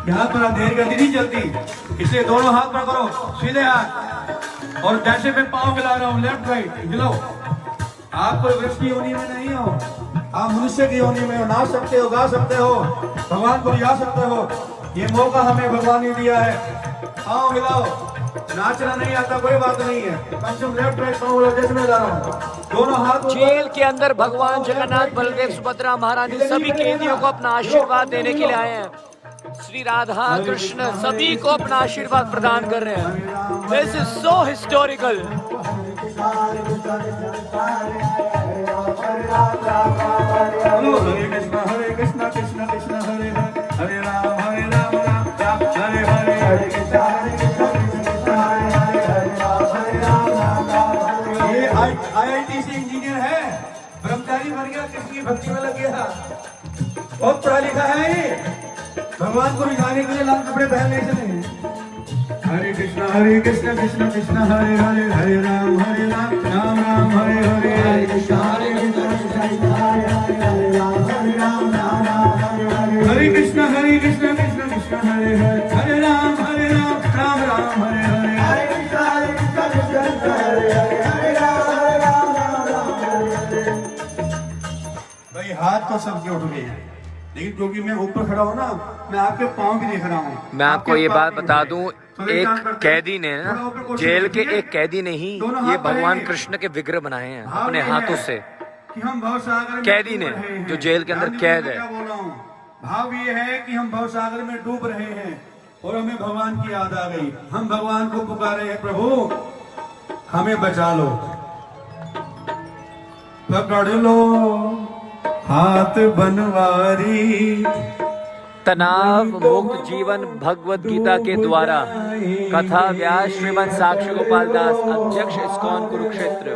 यहाँ पर अंधेरी गति नहीं चलती, इसलिए दोनों हाथ पकड़ो, सीधे हाथ। और जैसे मैं पाँव हिला रहा हूँ, लेफ्ट राइट हिलाओ। आप कोई वृक्ष की योनि में नहीं हो, आप मनुष्य की योनि में हो। नाच सकते हो, गा सकते हो, भगवान को जा सकते हो। ये मौका हमें भगवान ने दिया है। पाँव हिलाओ। नाचना नहीं आता कोई बात नहीं है, पंचम लेफ्ट राइट पाँव जैसे मैं ला रहा हूँ। दोनों हाथ जेल के अंदर भगवान जगन्नाथ, बलदेव, सुभद्रा महारानी सभी कैदियों को अपना आशीर्वाद देने के लिए आए हैं। श्री राधा कृष्ण सभी को अपना आशीर्वाद प्रदान कर रहे हैं। This is so historical. Hare Krishna Krishna Krishna Hare Hare, Hare Ram Ram Ram Hare Hare. Hare Krishna Krishna Krishna Hare Hare, Ram Ram ये IIT से इंजीनियर है, ब्रह्मचारी बन गया, कृष्ण की भक्ति में लग गया। बहुत पढ़ा लिखा है ये, भगवान को रिझाने के लिए लाल कपड़े पहनने चले। हरे कृष्ण कृष्ण कृष्ण हरे हरे, हरे राम राम राम हरे हरे। हरे कृष्ण कृष्ण कृष्ण हरे हरे, हरे राम राम हरे हरे। हरे कृष्ण कृष्ण कृष्ण हरे हरे, हरे राम राम राम हरे हरे। हरे कृष्ण कृष्ण हरे हरे, हरे राम हरे हरे। भाई हाथ तो सबके उठ गए हैं, लेकिन क्योंकि मैं ऊपर खड़ा हूँ ना, मैं आपके पाँव भी देख रहा हूँ। मैं आपको ये बात बता दूं, तो एक काम करते कैदी ने थोड़ा ना, ऊपर कोशिश जेल के कीजिए। एक कैदी ने ही दोनों ये हाथ भगवान बढ़ाएंगे। कृष्ण के विग्रह बनाए हैं भाव अपने ये हाथों है से। कि हम भवसागर में कैदी डूब ने, रहे हैं। जो जेल के अंदर ध्यान दीजिए कैद मैं है। क्या बोल रहा हूँ। भाव ये है कि हम भवसागर में डूब रहे हैं और हमें भगवान की याद आ गई। हम भगवान को पुकारे हैं, प्रभु हमें बचा लो, पकड़ लो हाथ बनवारी। तनाव मुक्त जीवन भगवत गीता के द्वारा कथा व्यास श्रीमद साक्षी गोपाल दास, अध्यक्ष इस्कॉन कुरुक्षेत्र।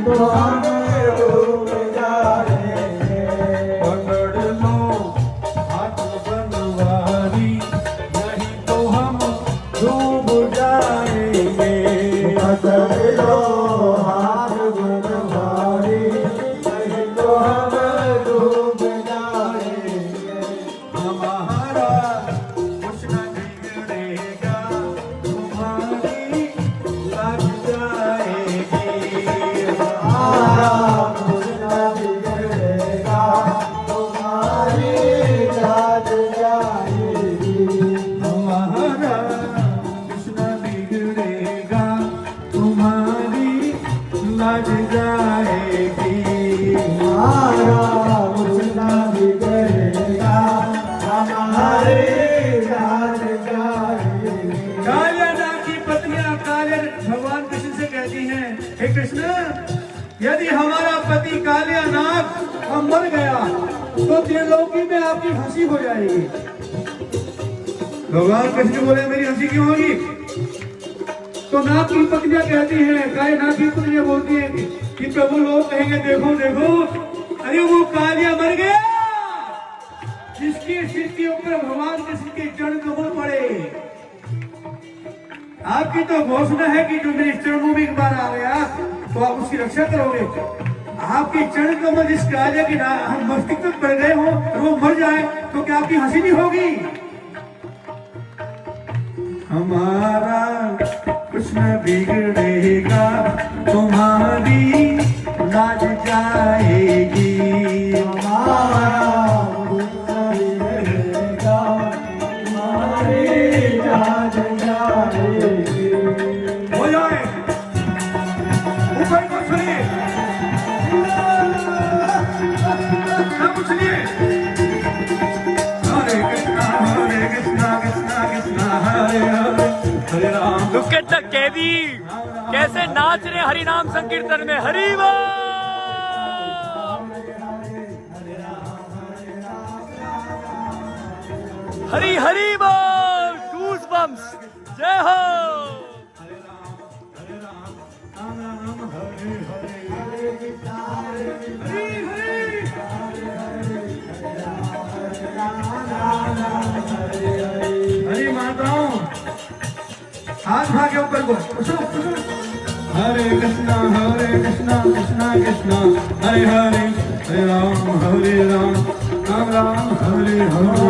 तो हमें डूब जाएंगे। पकड़ लो हाथ बनवारी, नहीं तो हम डूब जाएंगे। पकड़ लो हाथ बनवारी, नहीं तो हम डूब जाएंगे। हमारा कुछ न बिगड़ेगा, तुम्हारी लग जाएगी। हमारा कुछ न बिगड़ेगा, तुम्हारी याद जाएगी। हमारा कुछ न बिगड़ेगा, तुम्हारी लग जाएगी। हमारा कुछ न बिगड़ेगा, हमारी याद जाएगी। कालिया नाग की पत्नियां कालिया भगवान कृष्ण से कहती हैं, हे कृष्ण, यदि हमारा पति कालिया नाग हम मर गया तो त्रिलोकी में आपकी हंसी हो जाएगी। भगवान कृष्ण बोले, मेरी हंसी क्यों होगी? तो नाग की पत्नियां कहती हैं, कालिया नाग की पत्नियां बोलती हैं कि प्रभु लोग कहेंगे, देखो देखो, अरे वो कालिया मर गया जिसके सिर के ऊपर भगवान कृष्ण के चरण कमल पड़े। आपकी तो घोषणा है कि जो मेरे चरणों में एक बार आ गया तो आप उसकी रक्षा करोगे। आपके चरण कमल जिस कालिया के हम मस्तिष्क तक बढ़ गए हो और वो मर जाए तो क्या आपकी हंसी नहीं होगी? हमारा कुछ न बिगड़ेगा, तुम्हारी लाज जाएगी। हमारा कुछ न बिगड़ेगा, तुम्हारी याद जाएगी। हो जाए ऊपर को सुनिए, सब सुनिए। हरे कृष्णा कृष्णा कृष्णा हरे Hare, Hare Ram. Look at the कैदी, कैसे नाच रहे हरि नाम संकीर्तन में। हरि बोल, हरि हरि बोल, गूस बम्स, जय हो। हरे माताओं, हाथ भागे ऊपर को, हरे कृष्णा कृष्णा कृष्णा हरे हरे, हरे राम राम राम हरे हरे।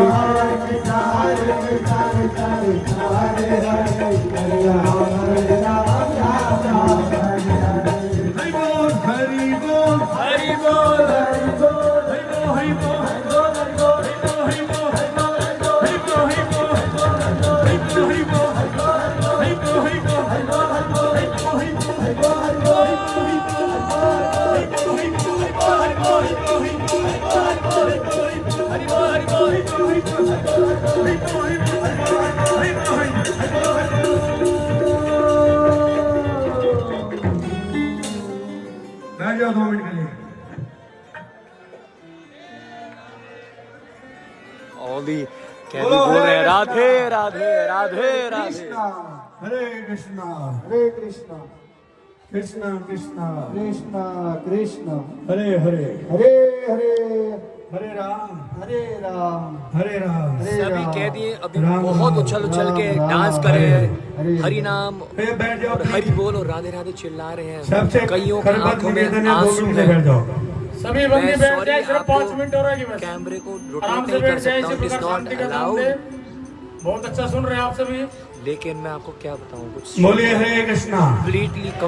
हरि बोल हरि बोल हरि बोल, हरि बोल हरि बोल हरि बोल हरि बोल हरि बोल हरि बोल हरि बोल हरि बोल हरि बोल हरि बोल हरि बोल हरि बोल हरि बोल हरि बोल हरि बोल बैठ जाओ 2 मिनट के लिए। और भी कैदी बोल रहे हैं, राधे राधे राधे राधे। हरे कृष्णा हरे कृष्णा कृष्णा कृष्णा कृष्णा कृष्णा हरे हरे हरे हरे हरे राम हरे राम हरे राम सभी कह दिए अभी राम बहुत राम, उछल उछल के राम डांस राम, कर रहे हरे हैं, हरि नाम ए, बैठ जाओ और हरि बोल और राधे राधे चिल्ला रहे हैं। सबसे कईयों की करबद्ध आंखों में निवेदन है 2 आंसू मिनट से है। बैठ जाओ। सभी मैं बंदी बैठ सॉरी जाए, सिर्फ 5 आपको मिनट हो रहा है बस। कैमरे को आराम रोटेट से नहीं बैठ कर जाए, सकता हूँ, इसी इट इज प्रकार नॉट शांति का नाम अलाउड। दे। बहुत अच्छा सुन रहे हैं आप सभी। लेकिन मैं आपको क्या बताऊं, कुछ बोलिए हरे कृष्णा। कंप्लीटली तो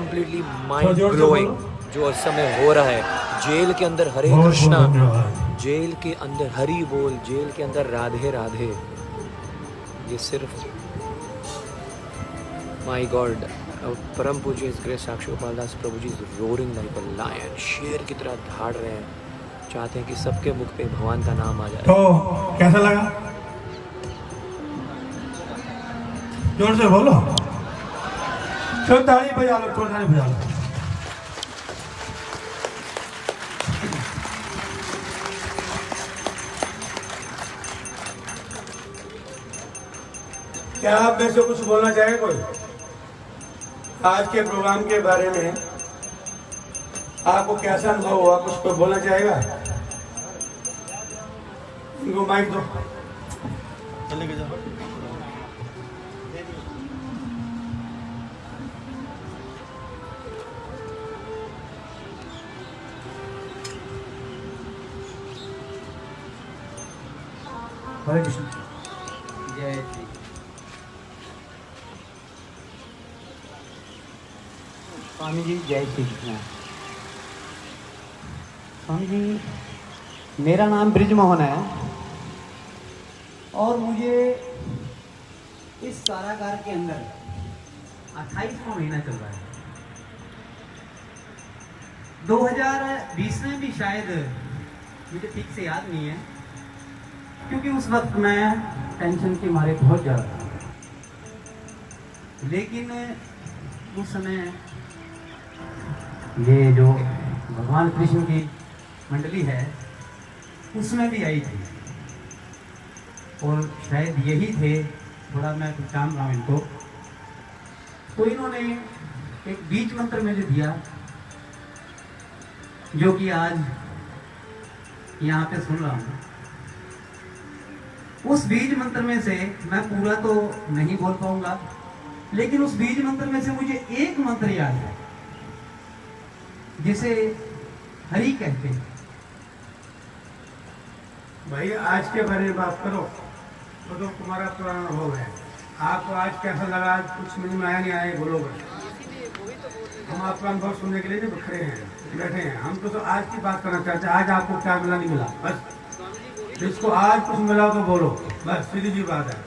माइंड जोर से ब्लोइंग बोलो। जो इस समय हो रहा है। जेल के अंदर हरे बहुत कृष्णा, बहुत धन्यवाद। जेल के अंदर हरि बोल, जेल के अंदर राधे राधे। ये सिर्फ माय गॉड, परम पूज्य इस great Sakshi Gopal Das Prabhu ji roaring like a lion, शेर की तरह दहाड़ रहे हैं, चाहते हैं कि सबके मुख पे भगवान का नाम आ जाए। तो कैसा लगा? जोर से बोलो। चलो ताली बजा लो, चलो ताली बजा लो। क्या आप में से कुछ बोलना चाहे कोई आज के प्रोग्राम के बारे में? आपको कैसा अनुभव हुआ? कुछ कोई बोलना चाहेगा? इनको माइक दो। चले के जाओ। हरे कृष्ण। जय श्री स्वामी जी, जय श्री कृष्ण। स्वामी जी, मेरा नाम ब्रिजमोहन है और मुझे इस कारागार के अंदर 28वां महीना चल रहा है। 2020 में भी शायद, मुझे ठीक से याद नहीं है, क्योंकि उस वक्त मैं टेंशन के मारे बहुत ज़्यादा था। लेकिन उस समय ये जो भगवान कृष्ण की मंडली है उसमें भी आई थी और शायद यही थे, थोड़ा मैं पहचान रहा हूँ इनको। तो इन्होंने एक बीज मंत्र मुझे दिया जो कि आज यहाँ पे सुन रहा हूँ। उस बीज मंत्र में से मैं पूरा तो नहीं बोल पाऊंगा, लेकिन उस बीज मंत्र में से मुझे एक मंत्र याद है जिसे हरि कहते हैं। भाई आज के बारे में बात करो तो तुम्हारा पुराना अनुभव है। आपको आज कैसा लगा? आज कुछ समझ में आया नहीं आया बोलोगे? हम आपका अनुभव सुनने के लिए नहीं खड़े हैं, बैठे हैं। हम तो आज की बात करना चाहते हैं। आज आपको क्या मिला, नहीं मिला, बस जिसको आज कुछ मिला तो बोलो, बस सीधी जी बात है।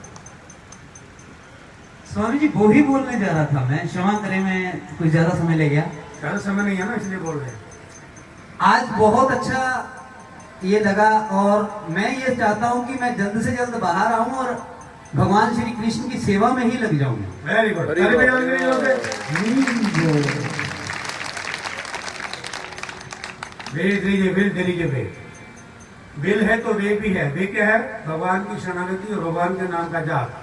स्वामी जी, वो ही बोलने जा रहा था मैं, क्षमा करें, मैं कुछ ज्यादा समय ले गया। ज़्यादा समय नहीं है ना, इसलिए बोल रहे हैं। आज बहुत अच्छा ये लगा और मैं ये चाहता हूँ कि मैं जल्द से जल्द बाहर आऊँ और भगवान श्री कृष्ण की सेवा में ही लग जाऊँ। Very good. भेज दीजिए, बिल दे दीजिए। बिल है तो वे भी है। वे क्या है? भगवान की शरणागति और भगवान के नाम का जाप।